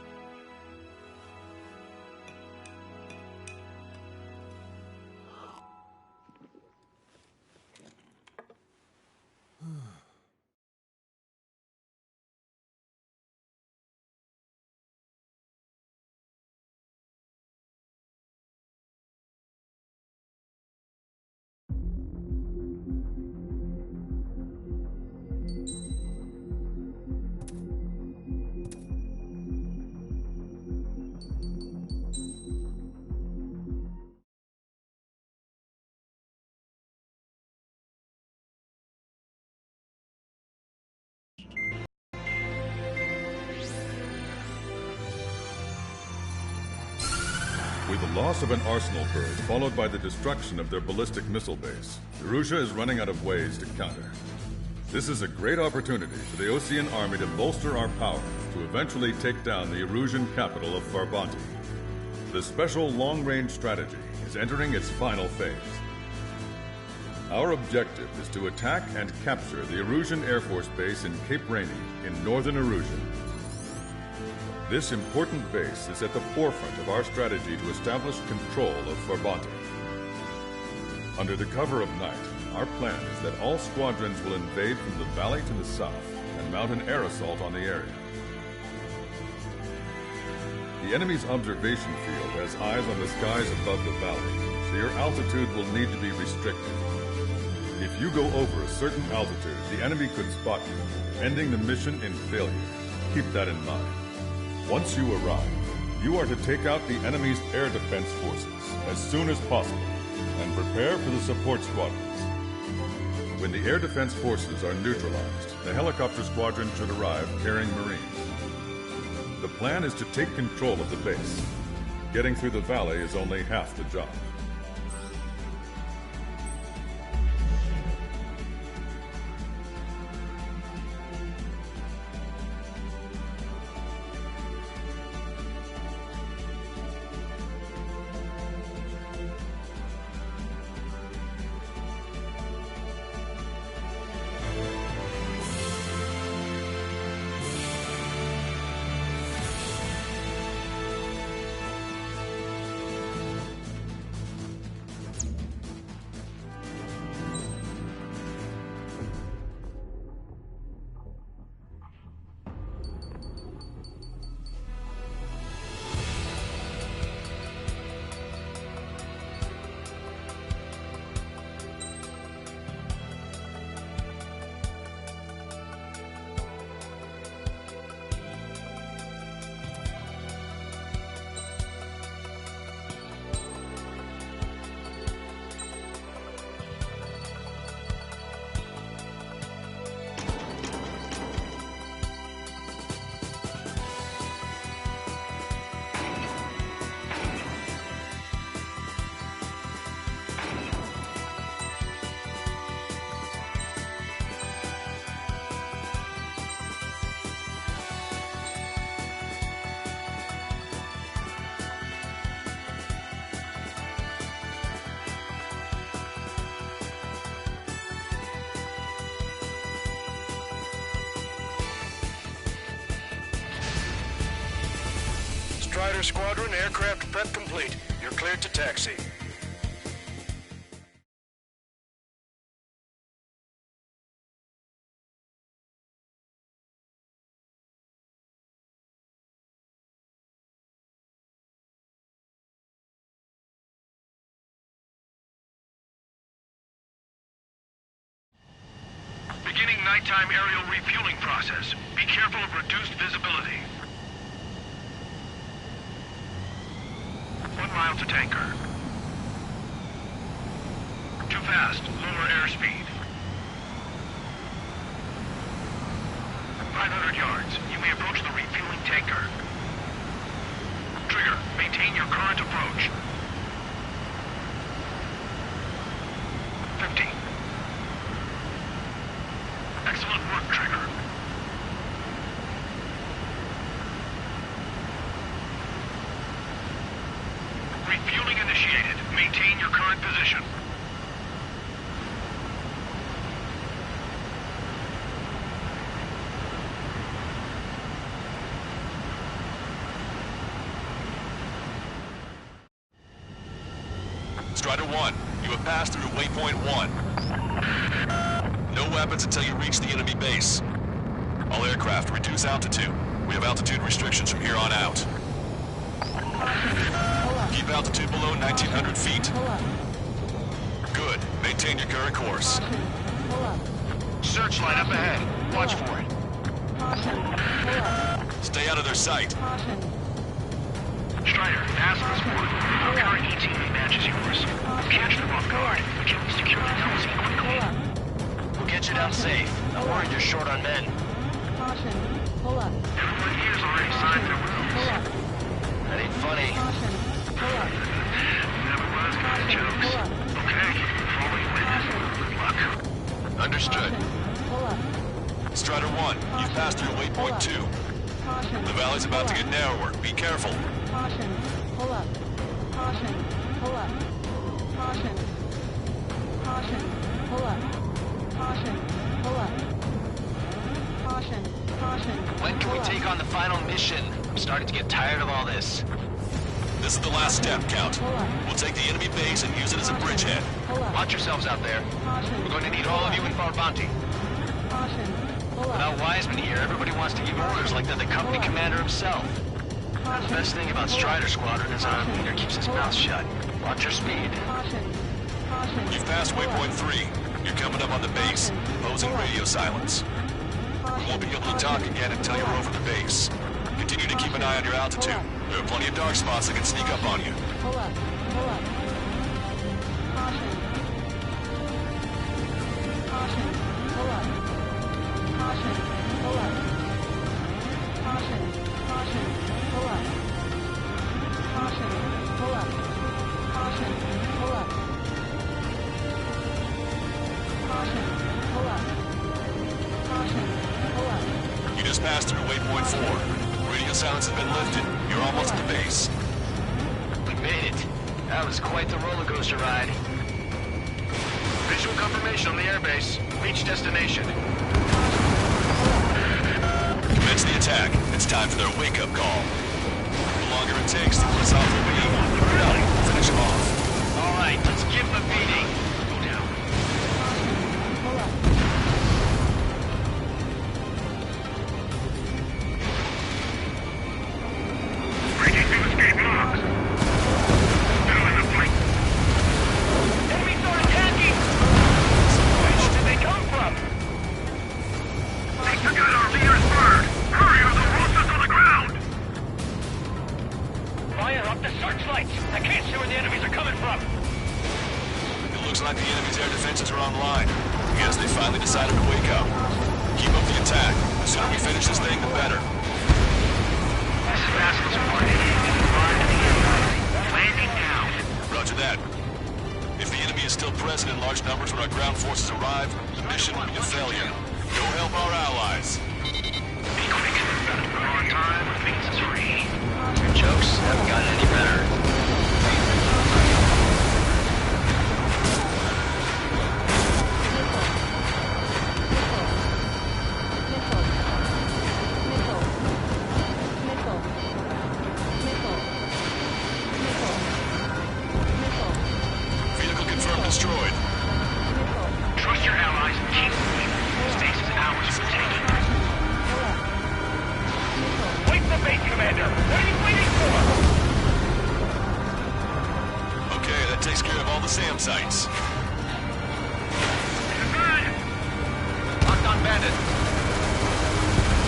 With the loss of an arsenal bird, followed by the destruction of their ballistic missile base, Erussia is running out of ways to counter. This is a great opportunity for the Osean army to bolster our power to eventually take down the Erusian capital of Farbanti. The special long-range strategy is entering its final phase. Our objective is to attack and capture the Erusian Air Force Base in Cape Rainy in northern Erusia. This important base is at the forefront of our strategy to establish control of Farbanti. Under the cover of night, our plan is that all squadrons will invade from the valley to the south and mount an air assault on the area. The enemy's observation field has eyes on the skies above the valley, so your altitude will need to be restricted. If you go over a certain altitude, the enemy could spot you, ending the mission in failure. Keep that in mind. Once you arrive, you are to take out the enemy's air defense forces as soon as possible and prepare for the support squadrons. When the air defense forces are neutralized, the helicopter squadron should arrive carrying Marines. The plan is to take control of the base. Getting through the valley is only half the job. Strider Squadron, aircraft prep complete. You're cleared to taxi. Beginning nighttime aerial refueling process. Be careful of reduced visibility. 1 mile to tanker. Too fast. Lower airspeed. 500 yards. You may approach the refueling tanker. Trigger, maintain your current approach. 50. Excellent work, Trigger. Refueling initiated. Maintain your current position. Strider 1, you have passed through waypoint 1. No weapons until you reach the enemy base. All aircraft, reduce altitude. We have altitude restrictions from here on out. Keep altitude below 1,900 feet. Good. Maintain your current course. Searchlight up ahead. Watch for it. Stay out of their sight. Strider, ask this one. Our current ETA matches yours. Catch them off guard, but can we secure the LZ quickly? We'll get you down safe. I'm worried you're short on men. Everyone here's already signed their wills. That ain't funny. Never was good at jokes. Okay, follow you in. Good luck. Understood. Strider 1, you've passed through waypoint 2. The valley's about to get narrower. Be careful. Caution. Pull up. Caution. Pull up. Caution. Caution. Pull up. Caution. Pull up. Caution. Caution. When can we take on the final mission? I'm starting to get tired of all this. This is the last step, Count. We'll take the enemy base and use it as a bridgehead. Watch yourselves out there. We're going to need all of you in Farbanti. Without Wiseman here, everybody wants to give orders like they're the company commander himself. The best thing about Strider Squadron is our leader keeps his mouth shut. Watch your speed. You've passed waypoint 3. You're coming up on the base, imposing radio silence. We won't be able to talk again until you're over the base. Continue to keep an eye on your altitude. There are plenty of dark spots that can sneak up on you. Pull up. Pull up. Caution. Caution. Pull up. Caution. Pull up. Caution. Caution. Pull up. Caution. Pull up. Caution. Pull up. Caution. Pull up. Caution. Pull up. You just passed through waypoint 4. Radio silence has been lifted. You're almost at the base. We made it. That was quite the roller coaster ride. Visual confirmation on the airbase. Reach destination. Commence the attack. It's time for their wake-up call. The longer it takes to put us off the beam, the better. Finish them off. All right, let's give them a beating. Go down. Pull up. Breaking through escape logs. Still in the fight. Enemies are attacking! Where did they come from? They took out our leader's bird! Hurry or they'll roast us on the ground! Fire up the searchlights! I can't see where the enemies are coming from! It looks like the enemy's air defenses are online. I guess they finally decided to wake up. Keep up the attack. The sooner we finish this thing, the better. Vassal's warning. Run to the inside. Landing now. Roger that. If the enemy is still present in large numbers when our ground forces arrive, the mission will be a failure. Go help our allies. Be quick. On time means 3. Your jokes haven't gotten any better. Vehicle confirmed destroyed. Trust your allies and keep moving. Stasis hours for taking. Wait the base, Commander! What are you waiting for? Okay, that takes care of all the SAM sites. Locked on bandit.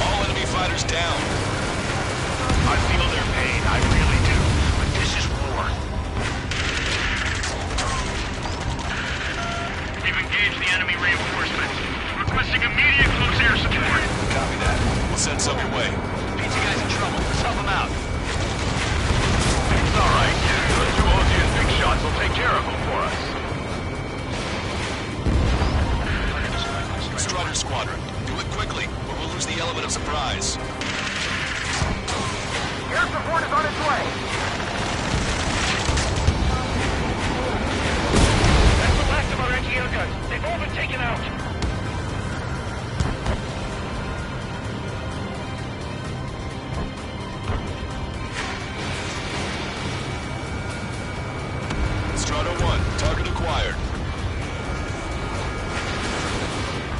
All enemy fighters down. I feel their pain, I really do. But this is war. We've engaged the enemy reinforcements. Requesting immediate close air support. Copy that. We'll send some your way. Pizza guy's in trouble. Let's help him out. It's all right. Those 2 Ozian big shots will take care of him for us. Strider Squadron, do it quickly, or we'll lose the element of surprise. Air support is on its way. That's the last of our anti-air guns. They've all been taken out. Strider 1, target acquired.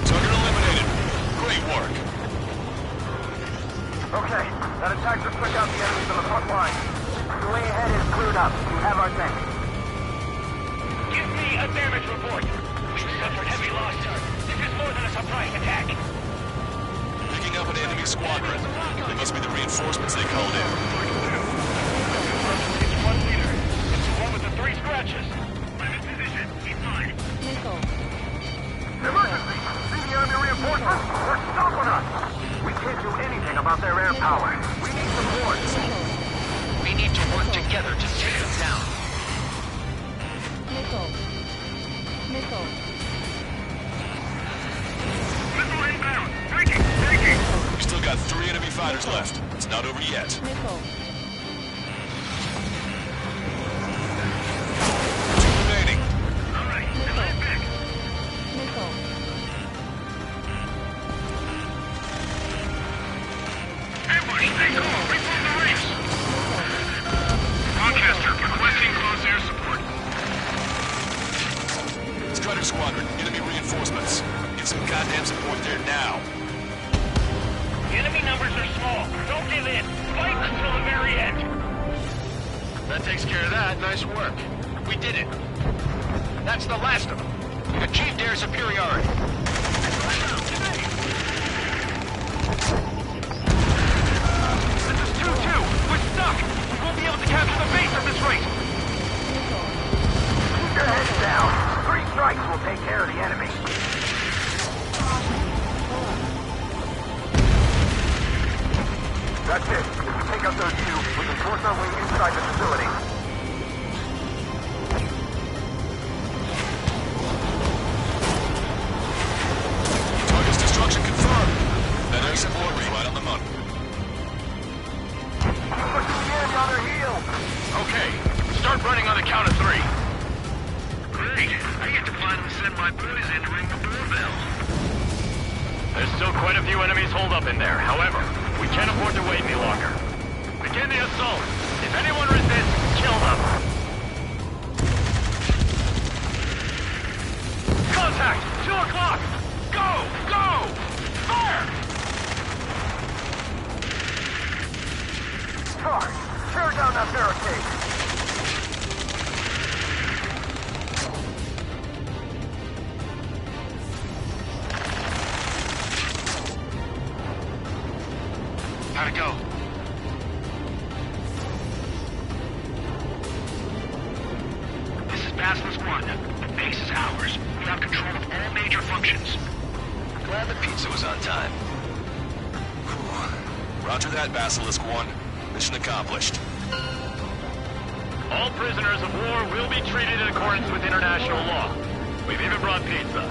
Target eliminated. Great work. Okay, that attack just took out the enemies on the front line. The way ahead is cleared up. You have our tank. Give me a damage report. We've suffered heavy loss, sir. This is more than a surprise attack. Picking up an enemy squadron. They must be the reinforcements they called in. It's one leader. It's the one with the 3 scratches. I'm in position. Keep mine. Missile. Emergency! See the enemy reinforcements? They're stopping us! We can't do anything about their air power. We need support. We need to work together to take them down. Missile. Missile. Missile inbound. Breaking. We've still got 3 enemy fighters left. It's not over yet. Missile. 2 remaining. All right. Land back. Missile. Ambush. Stay calm. Reform the reefs. Rochester, requesting close air support. Strider Squadron, enemy reinforcements. Get some goddamn support there now. The enemy numbers are small. Don't give in. Fight until the very end. That takes care of that. Nice work. We did it. That's the last of them. Achieve their superiority. This is 2-2. We're stuck. We won't be able to capture the base at this rate. Keep your heads down. 3 strikes will take care of the enemy. That's it. If we take out those 2, we can force our way inside the facility. Target's destruction confirmed. That air support was right on the money. Pushing the enemy on their heels. Okay, start running on the count of 3. Great. I get to finally send my boys in to ring the doorbell. There's still quite a few enemies holed up in there. However, we can't afford to wait any longer. Begin the assault. If anyone resists, kill them. Contact! 2 o'clock! Go! Go! Fire! Charge! Tear down that barricade! How'd it go? This is Basilisk 1. The base is ours. We have control of all major functions. Glad the pizza was on time. Whew. Roger that, Basilisk 1. Mission accomplished. All prisoners of war will be treated in accordance with international law. We've even brought pizza.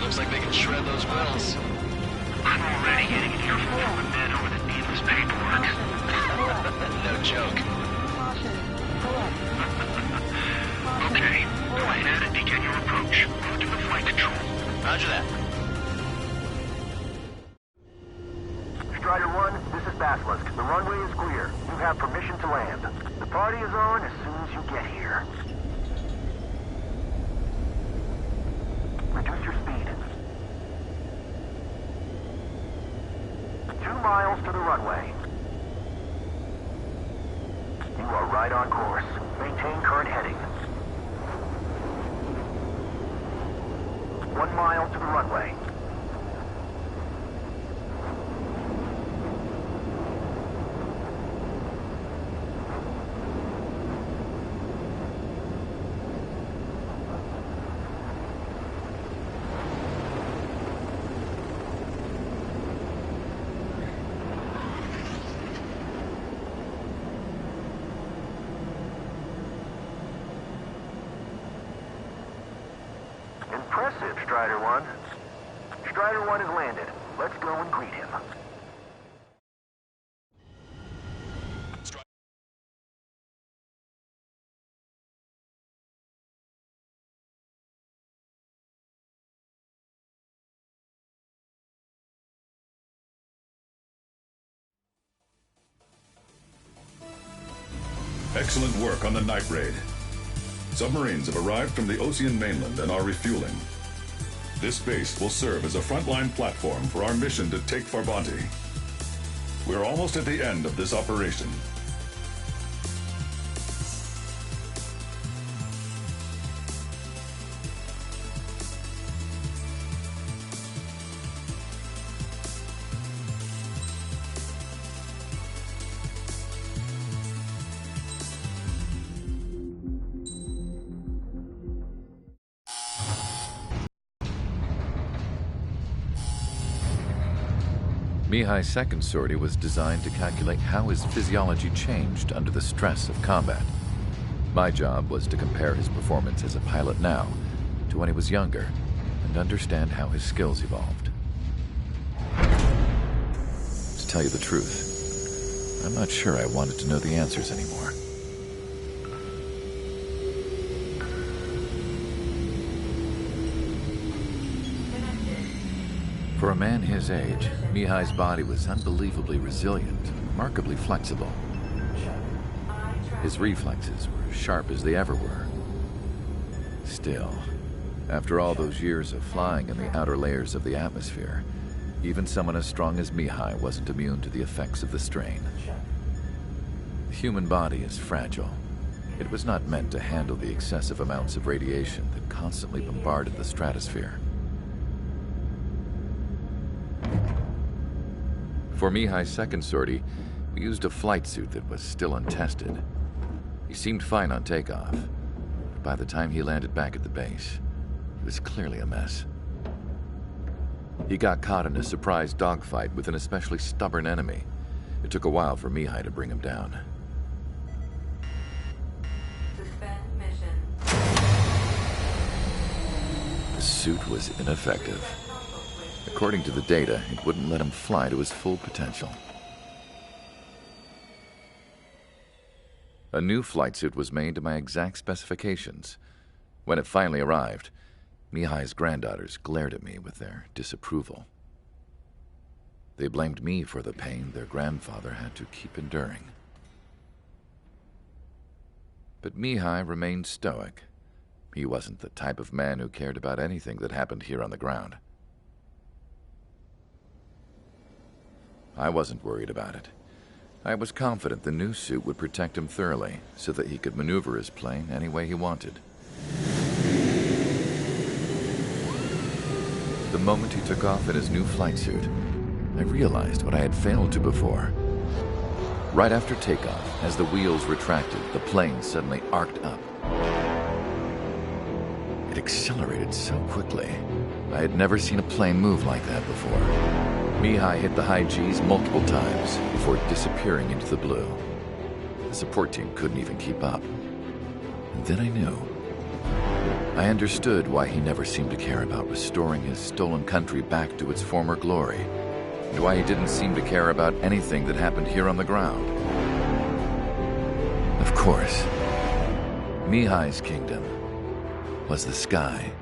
Looks like they can shred those metals. I'm already getting an earful from the men over the needless paperwork. No joke. Okay, go ahead and begin your approach. Move to the flight control. Roger that. Strider 1, this is Basilisk. The runway is clear. You have permission to land. The party is on as soon as you get here. Reduce your speed. 2 miles to the runway. You are right on course. Maintain current heading. 1 mile to the runway. Impressive, Strider 1. Strider 1 has landed. Let's go and greet him. Excellent work on the night raid. Submarines have arrived from the Ocean mainland and are refueling. This base will serve as a frontline platform for our mission to take Farbanti. We're almost at the end of this operation. Mihai's second sortie was designed to calculate how his physiology changed under the stress of combat. My job was to compare his performance as a pilot now to when he was younger and understand how his skills evolved. To tell you the truth, I'm not sure I wanted to know the answers anymore. For a man his age, Mihai's body was unbelievably resilient, remarkably flexible. His reflexes were as sharp as they ever were. Still, after all those years of flying in the outer layers of the atmosphere, even someone as strong as Mihai wasn't immune to the effects of the strain. The human body is fragile, It was not meant to handle the excessive amounts of radiation that constantly bombarded the stratosphere. For Mihai's second sortie, we used a flight suit that was still untested. He seemed fine on takeoff, but by the time he landed back at the base, it was clearly a mess. He got caught in a surprise dogfight with an especially stubborn enemy. It took a while for Mihai to bring him down. Suspend mission. The suit was ineffective. According to the data, it wouldn't let him fly to his full potential. A new flight suit was made to my exact specifications. When it finally arrived, Mihai's granddaughters glared at me with their disapproval. They blamed me for the pain their grandfather had to keep enduring. But Mihai remained stoic. He wasn't the type of man who cared about anything that happened here on the ground. I wasn't worried about it. I was confident the new suit would protect him thoroughly so that he could maneuver his plane any way he wanted. The moment he took off in his new flight suit, I realized what I had failed to before. Right after takeoff, as the wheels retracted, the plane suddenly arced up. It accelerated so quickly. I had never seen a plane move like that before. Mihai hit the high G's multiple times before disappearing into the blue. The support team couldn't even keep up. And then I knew. I understood why he never seemed to care about restoring his stolen country back to its former glory, and why he didn't seem to care about anything that happened here on the ground. Of course, Mihai's kingdom was the sky.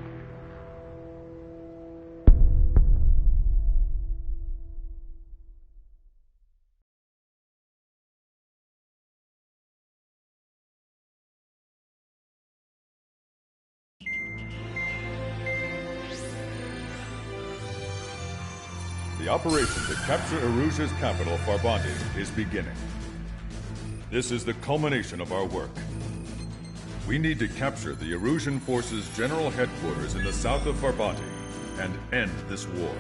The operation to capture Erusia's capital, Farbanti, is beginning. This is the culmination of our work. We need to capture the Erusian forces' general headquarters in the south of Farbanti and end this war.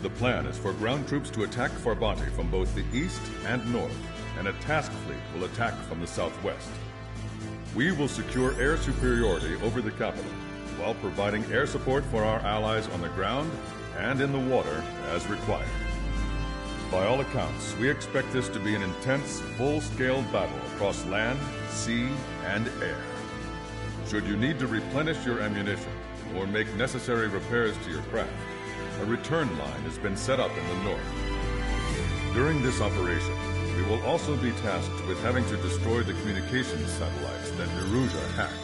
The plan is for ground troops to attack Farbanti from both the east and north, and a task fleet will attack from the southwest. We will secure air superiority over the capital, while providing air support for our allies on the ground and in the water as required. By all accounts, we expect this to be an intense, full-scale battle across land, sea, and air. Should you need to replenish your ammunition or make necessary repairs to your craft, a return line has been set up in the north. During this operation, we will also be tasked with having to destroy the communications satellites that Erusia hacked.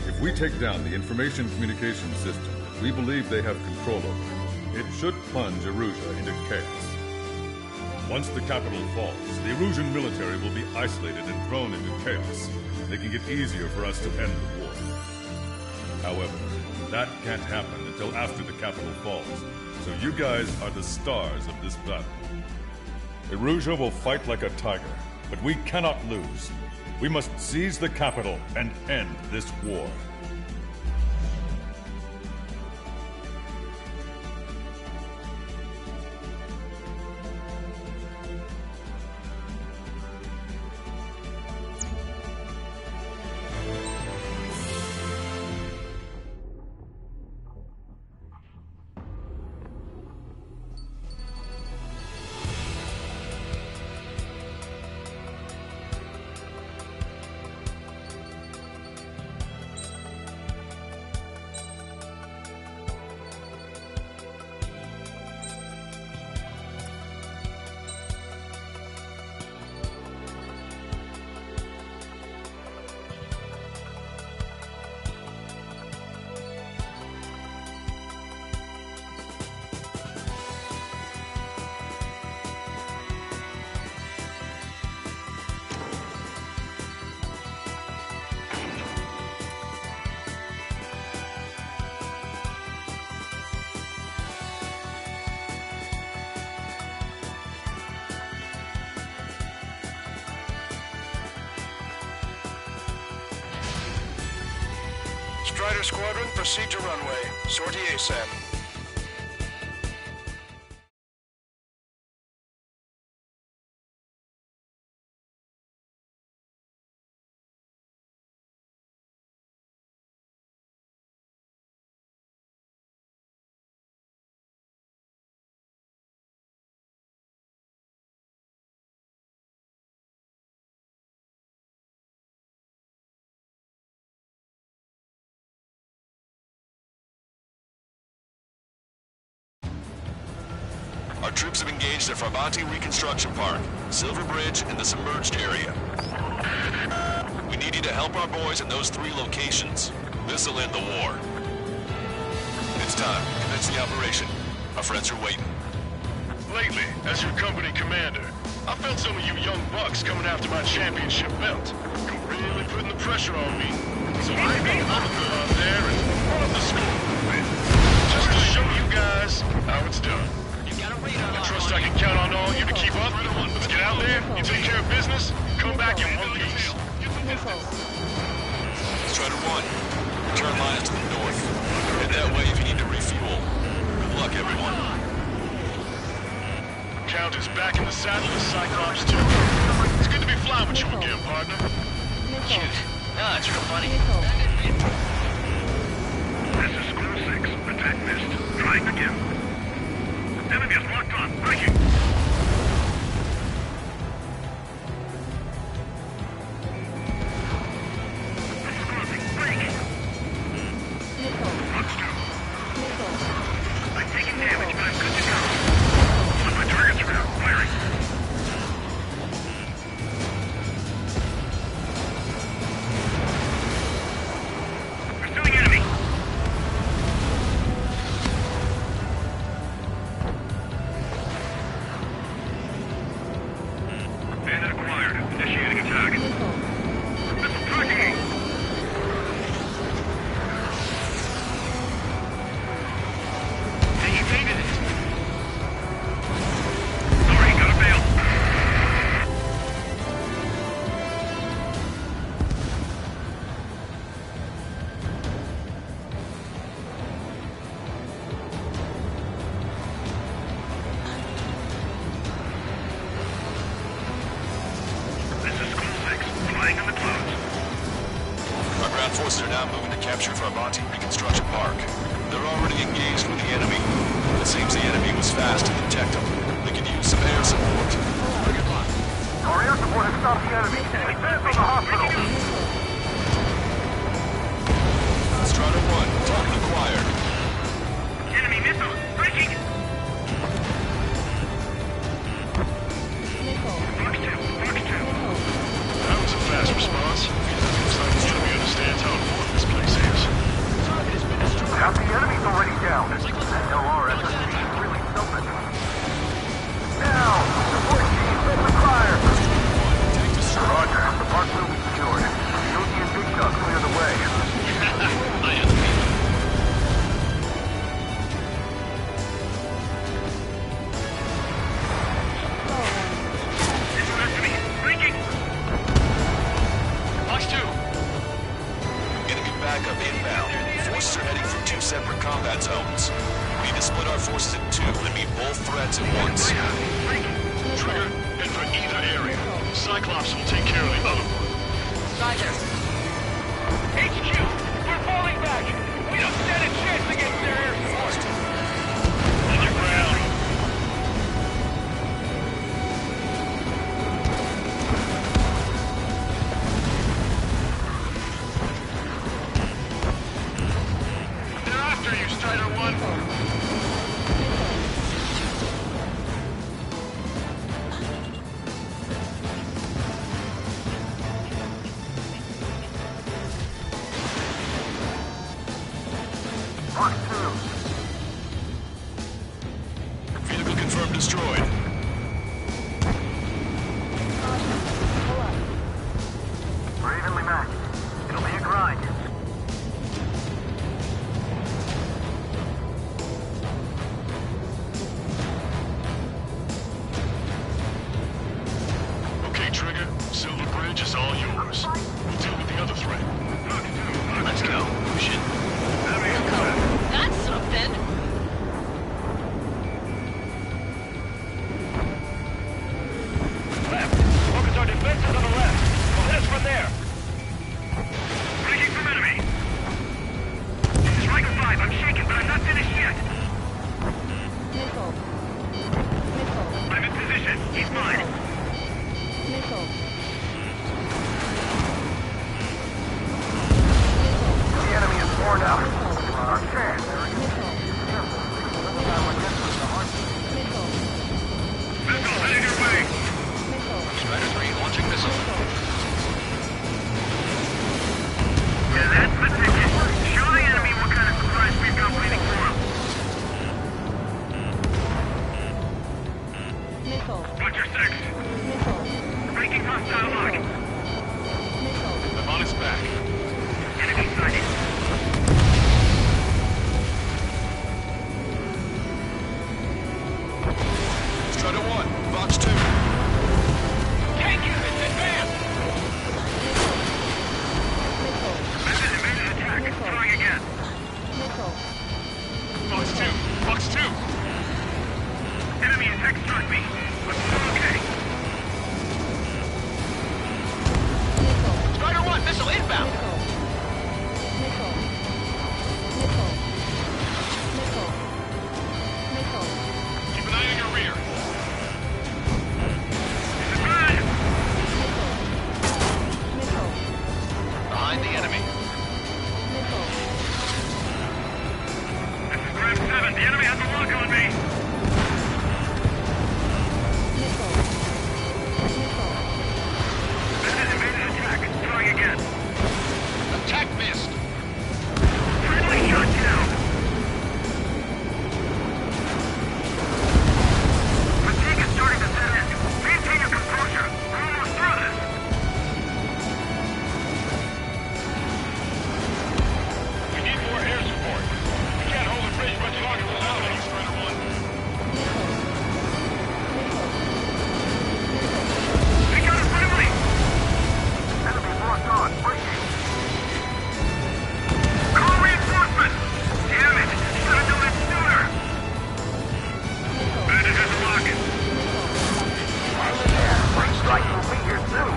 If we take down the information communication system that we believe they have control over, it should plunge Erusia into chaos. Once the capital falls, the Erusian military will be isolated and thrown into chaos, making it easier for us to end the war. However, that can't happen until after the capital falls, so you guys are the stars of this battle. Erusia will fight like a tiger, but we cannot lose. We must seize the capital and end this war. Strider Squadron, proceed to runway. Sortie ASAP. Our troops have engaged at Farbanti Reconstruction Park, Silver Bridge, and the submerged area. We need you to help our boys in those 3 locations. This'll end the war. It's time. Commence the operation. Our friends are waiting. Lately, as your company commander, I felt some of you young bucks coming after my championship belt. You're really putting the pressure on me. So I thought I would go out there and run up the score a little bit. Just to show you guys how it's done. I trust I can count on all you to keep up. Let's get out there, you take care of business, come back in one piece. Strider 1, turn lines to the north. Head that way if you need to refuel. Good luck, everyone. Count is back in the saddle with Cyclops 2. It's good to be flying with you again, partner. Cute. No, it's real funny. This is School 6. Attack missed. Trying again. Enemy is locked on. Breaking. I'm taking damage, but I'm good to go. One of my targets are out. Firing. Pursuing enemy. Bandit acquired. Initiating attack. Missile tracking me. They evaded it. Sorry, gotta bail. This is School 6, flying in the clouds. Our ground forces are now moving to capture Farbanti Reconstruction Park. They're already engaged with the enemy. It seems the enemy was fast to detect them. They could use some air support. Our air support has stopped the enemy. Advance on the hospital. Strider 1, target acquired. Enemy missile, breaking. Fox 2, Fox 2. That was a fast response. Looks like the enemy understands how important this place is. Half the enemy's already down. LRS is really something. Now, support team, open fire. Roger, the park will be secured. Yogi and Big Shot clear the way. I am the people. It's me. Breaking. Fox 2. Enemy backup inbound. Forces are heading for 2 separate combat zones. We need to split our forces in 2 and meet both threats at once. Trigger, head for either area. Cyclops will take care of the other one. Roger. HQ, we're falling back. We don't stand a chance against their air support. Underground. They're after you, Strider 1. Fox 2. Vehicle confirmed destroyed. We're evenly matched. It'll be a grind. Yeah, that's the ticket. Show the enemy what kind of surprise we've got waiting for them. Missile. Roger 6. Missile. Breaking hostile line. Missile. I'm on his back. Enemy sighted. Strider 1, Box 2. Tank units, advance! Evaded attack. Trying again. Missile. Box 2. Box 2. Enemy attack struck me. But we're okay. Strider 1, missile inbound. Missile. Missile. Missile. Missile. Keep an eye on your rear. Missile. Behind the enemy. Missile. This is Grab 7. The enemy has a lock on me. Missile. Missile. Evaded attack. Trying again. Attack missed. Friendly shot down. Fatigue is starting to set in. Maintain your composure. We're almost through this. We need more air support. We can't hold the bridge much longer without it. Strider 1. We got a friendly. Enemy locked on. Breaking. Call reinforcements. Damn it. Should have done it sooner. Bandit has a lock. Spring strike will be here soon.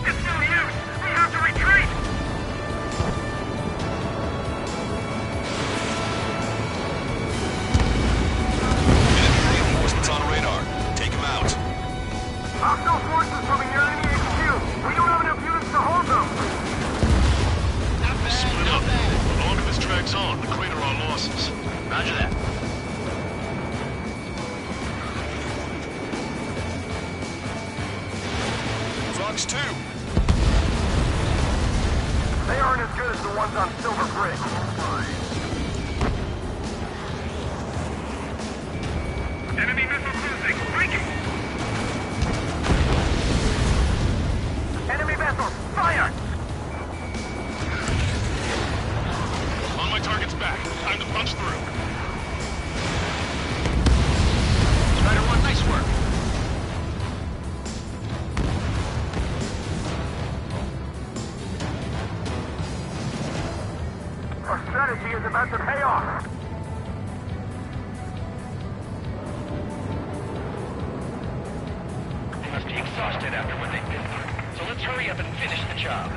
It's no use. We have to retreat. Enemy reinforcements on radar. Take him out. Hostile forces coming near enemy HQ. We don't have enough units to hold them. Split up. The longer this drags on, the greater our losses. Roger that. Fox 2. They aren't as good as the ones on Silver Bridge. Enemy missile cruising. Breaking. Enemy vessels, fire! On my target's back. Time to punch through. Strider 1, nice work. Our strategy is about to pay off. They must be exhausted after what they've been through. So let's hurry up and finish the job.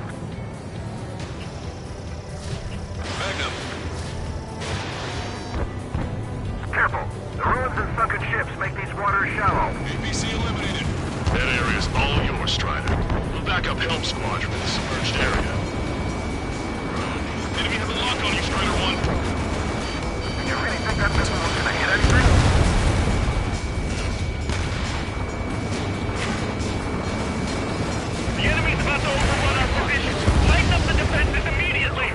Magnum. Careful. The ruins and sunken ships make these waters shallow. APC eliminated. That area is all yours, Strider. We'll back up help squad from the submerged area. Enemy have a lock on you, Strider 1. You really think that missile was gonna hit anything? The enemy's about to overrun our position. Lighten up the defenses immediately.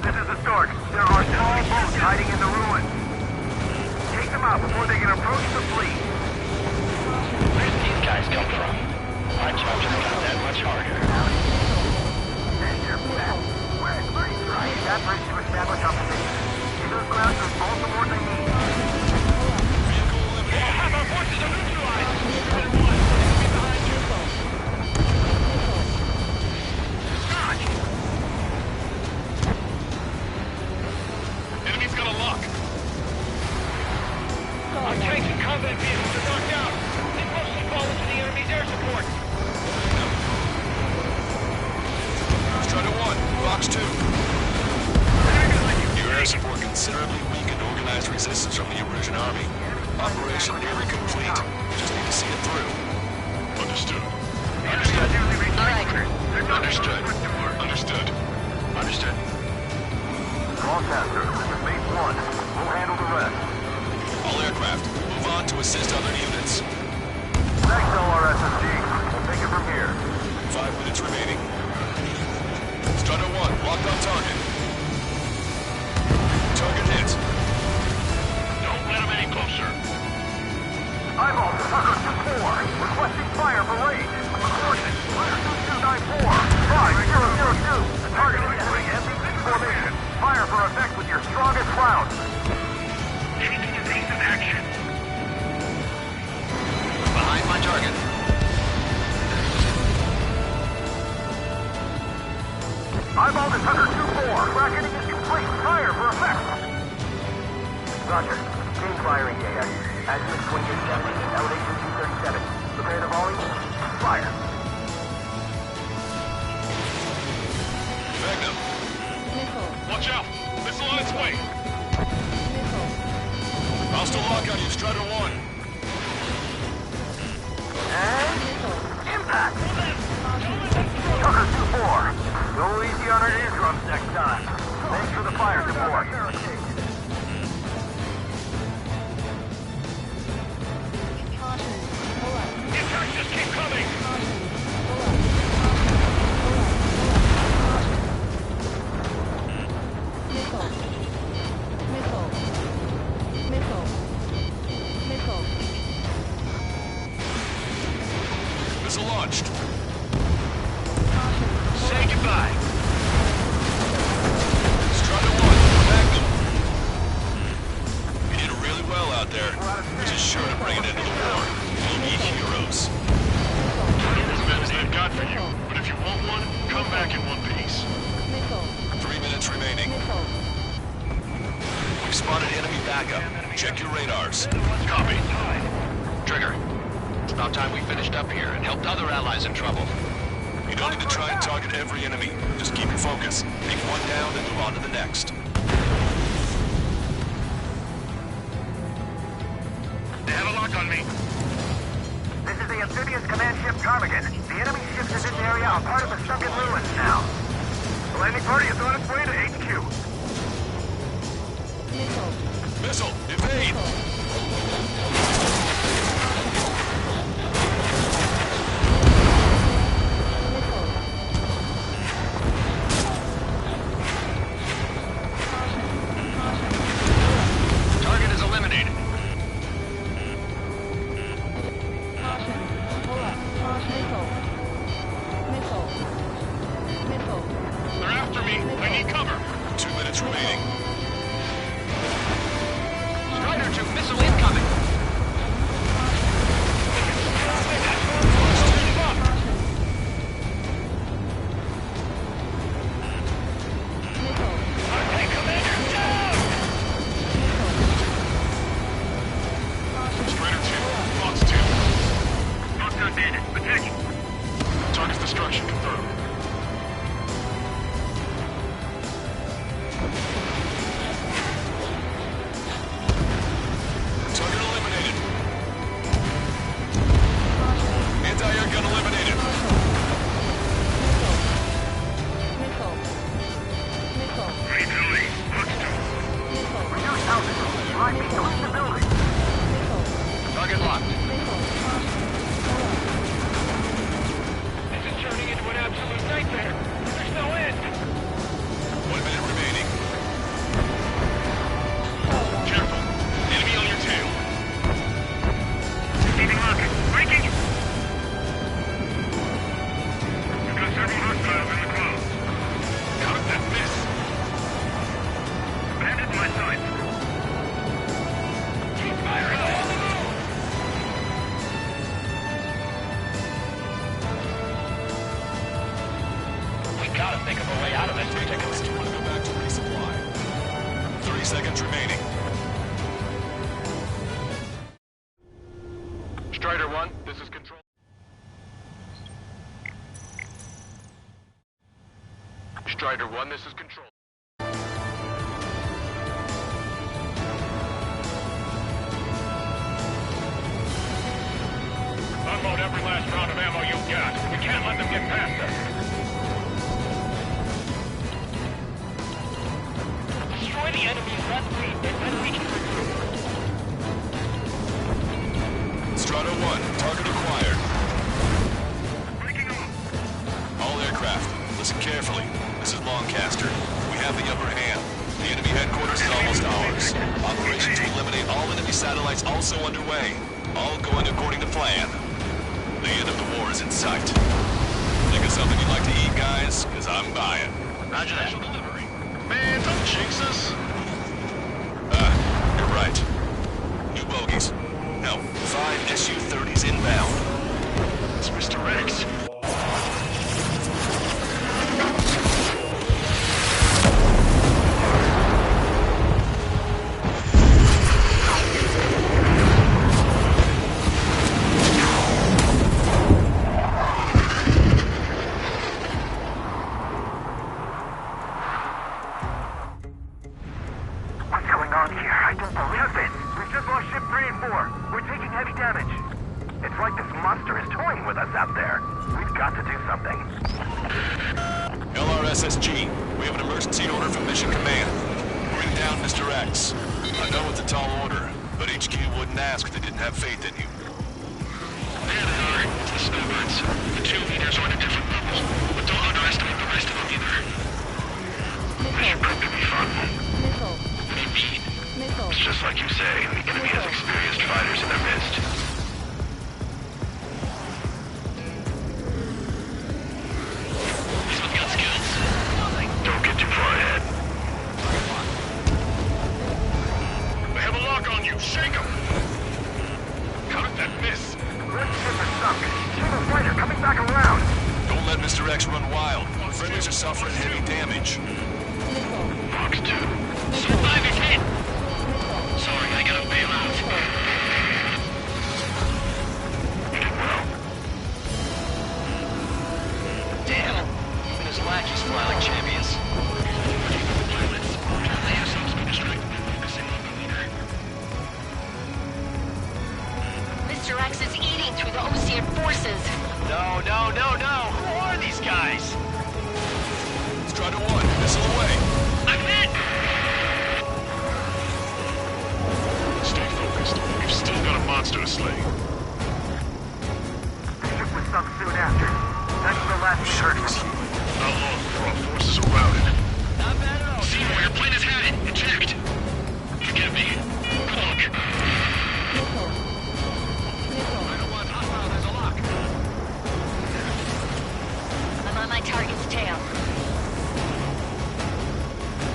This is the start. There are small boats hiding in the ruins. Take them out before they can approach the fleet. Where'd these guys come from? My job just got that much harder. And you're back. We're pretty dry. That bridge to establish our position. Give those grounds with all the more they need. We'll have our forces neutralized. Strider 1, enemy behind you. Dodge. Enemy's got a lock. Our tanks and combat vehicles are knocked out. They mostly fall into the enemy's air support. Strider 1, Box 2. Your air support considerably weakened organized resistance from the Erusian army. Operation nearly complete. Just need to see it through. Understood. Understood. All right. Understood. Understood. Understood. All taskers, this is Base 1. We'll handle the rest. All aircraft, move on to assist other units. Thanks, target. Eyeball to Tucker 2-4. Bracketing is complete. Fire for effect. Roger. Change firing data. Azimuth 2870. Elevation 237. Prepare the volley. Fire. Magnum. Watch out! Missile on its way! Hostile lock on you, Strider 1. And impact. Tucker 2-4. Go easy on our eardrums next time. Thanks for the fire support. The attack just keep coming! Missile launched. Say goodbye. Strider 1, Magnum. You did really well out there, which is sure to bring an end to the war. You'll be heroes. As many as they've got for you, but if you want one, come back in one piece. 3 minutes remaining. We've spotted enemy backup. Check your radars. Copy. Trigger. It's about time we finished up here and helped other allies in trouble. You don't need to try and target every enemy. Just keep your focus. Take one down and move on to the next. They have a lock on me. This is the amphibious command ship Ptarmigan. The enemy ships in this area are part of the sunken ruins now. The landing party is on its way to HQ. Missile, evade! Target is eliminated. They're after me. I need cover. 2 minutes remaining. Strider 2, missile incoming. Okay, Commander, down! Strider 2, Fox 2. Fox gun bandit, attacking. Target's destruction confirmed. Target eliminated. Anti-air gun eliminated. Rebuilding. Fox 2. Reduce altitude. Might be clean the building. Target locked. This is turning into an absolute nightmare. There's no end. 1 minute remaining. Careful. Enemy on your tail. Receiving rocket. Breaking. We've got several hostiles in the clouds. How did that miss? Bandit in my sights. Keep firing. On the move. We gotta think of a way out of this. Ridiculous. Do you want to go back to resupply? 3 seconds remaining. Strider 1, this is control. Strider 1, this is control. Unload every last round of ammo you've got. We can't let them get past us. Destroy the enemy's left fleet, and then we can regroup. Strider 1, target acquired. Breaking off. All aircraft, listen carefully. This is Lancaster. We have the upper hand. The enemy headquarters is almost ours. Operation to eliminate all enemy satellites also underway. All going according to plan. The end of the war is in sight. Think of something you'd like to eat, guys? Because I'm buying. Roger that. Delivery. Man, don't jinx us. You're right. New bogies. No, 5 Su-30s inbound. Master is toying with us out there. We've got to do something. LRSSG, we have an emergency order from Mission Command. Bring down Mr. X. I know it's a tall order, but HQ wouldn't ask if they didn't have faith in you. There they are. It's the snowbirds. The two leaders are at a different level, but don't underestimate the rest of them either. Mission proved to be fun. What do you mean? It's just like you say, the enemy has experienced fighters in their midst. These ones got skills. Don't get too far ahead. They have a lock on you. Shake them. How did that miss? Red ships are sunk. Single fighter coming back around. Don't let Mr. X run wild. Friendlies are suffering heavy damage. Fox 2. Survive is hit. Sorry, I gotta bail out. You did well. Damn! Even his lackeys fly like champions. Mr. X is eating through the Osean forces. No, no, no, no! Who are these guys? Strider 1, missile away. I'm hit! Stay focused. We've still got a monster to slay. The ship was sunk soon after. That's the last we heard from you. Not long before our forces are routed. Not bad at all. See where your plane is headed. Eject. Forgive me. Look. I'm on my target's tail.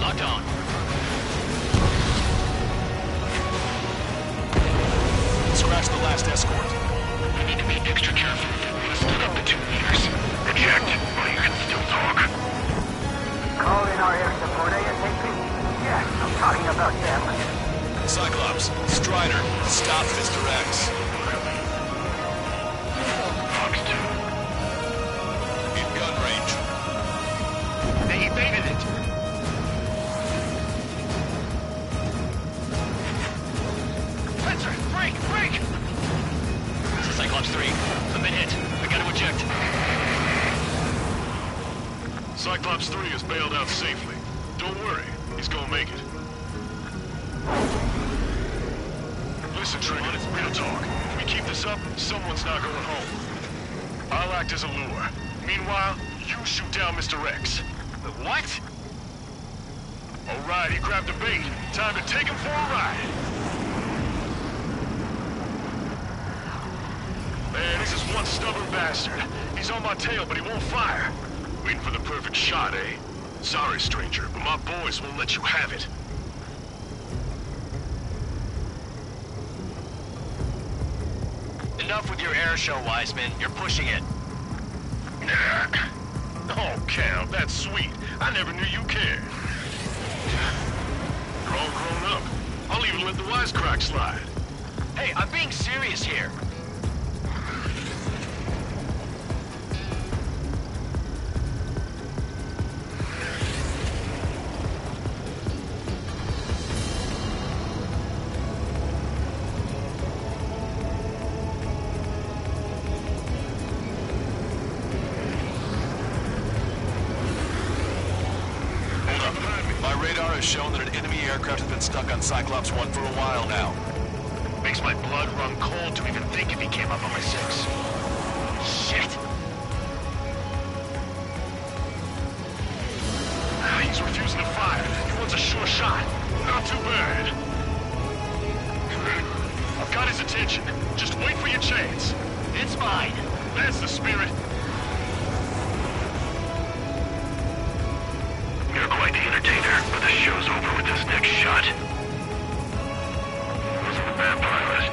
Locked on. Scratch the last escort. We need to be extra careful. Let's split up the two leaders. Eject, while you can still talk. Call in our air support ASAP. Yes, I'm talking about them. Cyclops, Strider, stop Mr. X. Fox 2. In gun range. They evaded it. Spencer, break, break! This is Cyclops 3. I've been hit. I gotta eject. Cyclops 3 is bailed out safely. Don't worry, he's gonna make it. Listen, Trigger, it's real talk. If we keep this up, someone's not going home. I'll act as a lure. Meanwhile, you shoot down Mr. X. What? All right, he grabbed the bait. Time to take him for a ride. Man, this is one stubborn bastard. He's on my tail, but he won't fire. Waiting for the perfect shot, eh? Sorry, stranger, but my boys won't let you have it. Enough with your air show, Wiseman. You're pushing it. Oh, Cal, that's sweet. I never knew you cared. You're all grown up. I'll even let the wisecrack slide. Hey, I'm being serious here. Has shown that an enemy aircraft has been stuck on Cyclops 1 for a while now. Makes my blood run cold to even think if he came up on my 6. Shit! He's refusing to fire. He wants a sure shot. Not too bad. I've got his attention. Just wait for your chance. It's mine. That's the spirit. You're quite the entertainer, but the show's over with this next shot. Where's the bad pilot?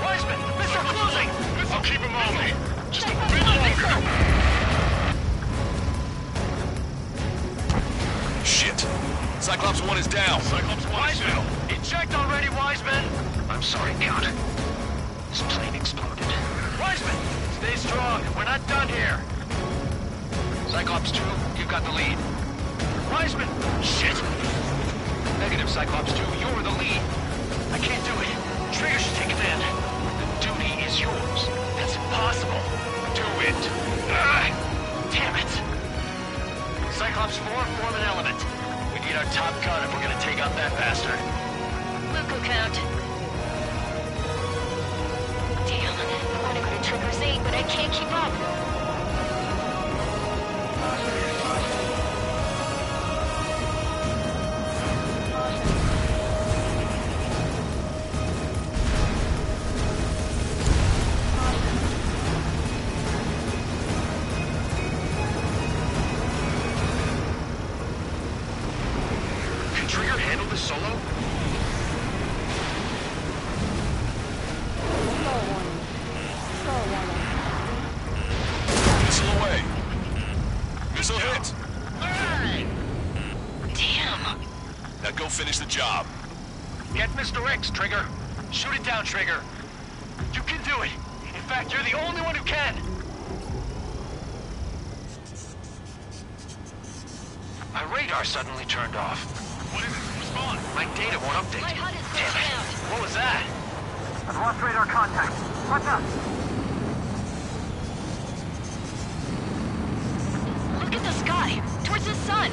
Wiseman, Mr. Closing! I'll keep him on me. Just a bit longer. Shit. Cyclops 1 is down. Cyclops 1 is down. Eject already, Wiseman! I'm sorry, Count. This plane exploded. Wiseman, stay strong. We're not done here. Cyclops 2, you've got the lead. Wiseman! Shit! Negative, Cyclops 2, you're the lead. I can't do it. Trigger should take command. Then I can't keep up. Can Trigger handle this solo? Missile away. Missile hit. Damn. Now go finish the job. Get Mr. X, Trigger. Shoot it down, Trigger. You can do it. In fact, you're the only one who can. My radar suddenly turned off. What is it? Respond. My data won't update. My HUD is Damn it. down. What was that? I've lost radar contact. Watch out! Look at the sky. Towards the sun.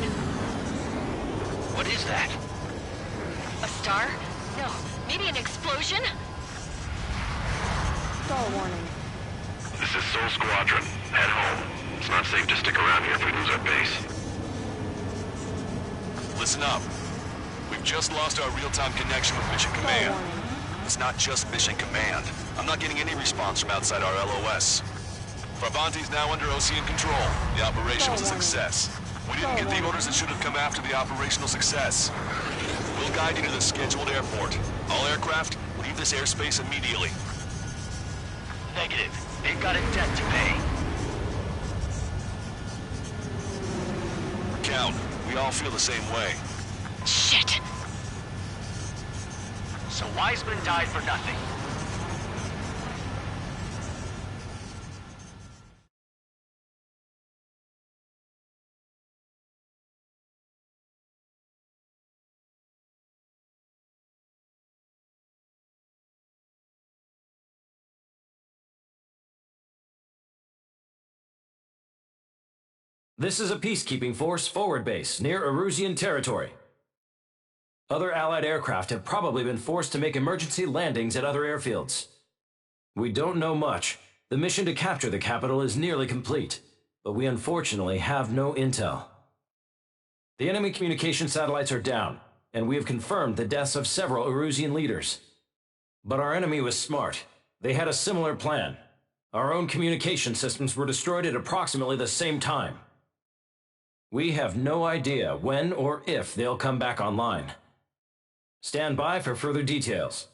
What is that? A star? No. Maybe an explosion? Star warning. This is Soul Squadron. Head home. It's not safe to stick around here if we lose our base. Listen up. We've just lost our real-time connection with Mission Star Command. warning. It's not just Mission Command. I'm not getting any response from outside our LOS. Bravanti's now under OCN control. The operation was a success. We didn't get the orders that should have come after the operational success. We'll guide you to the scheduled airport. All aircraft, leave this airspace immediately. Negative. They've got a debt to pay. Count, we all feel the same way. Shit. So Wiseman died for nothing. This is a peacekeeping force forward base near Erusian territory. Other Allied aircraft have probably been forced to make emergency landings at other airfields. We don't know much. The mission to capture the capital is nearly complete, but we unfortunately have no intel. The enemy communication satellites are down, and we have confirmed the deaths of several Erusian leaders. But our enemy was smart. They had a similar plan. Our own communication systems were destroyed at approximately the same time. We have no idea when or if they'll come back online. Stand by for further details.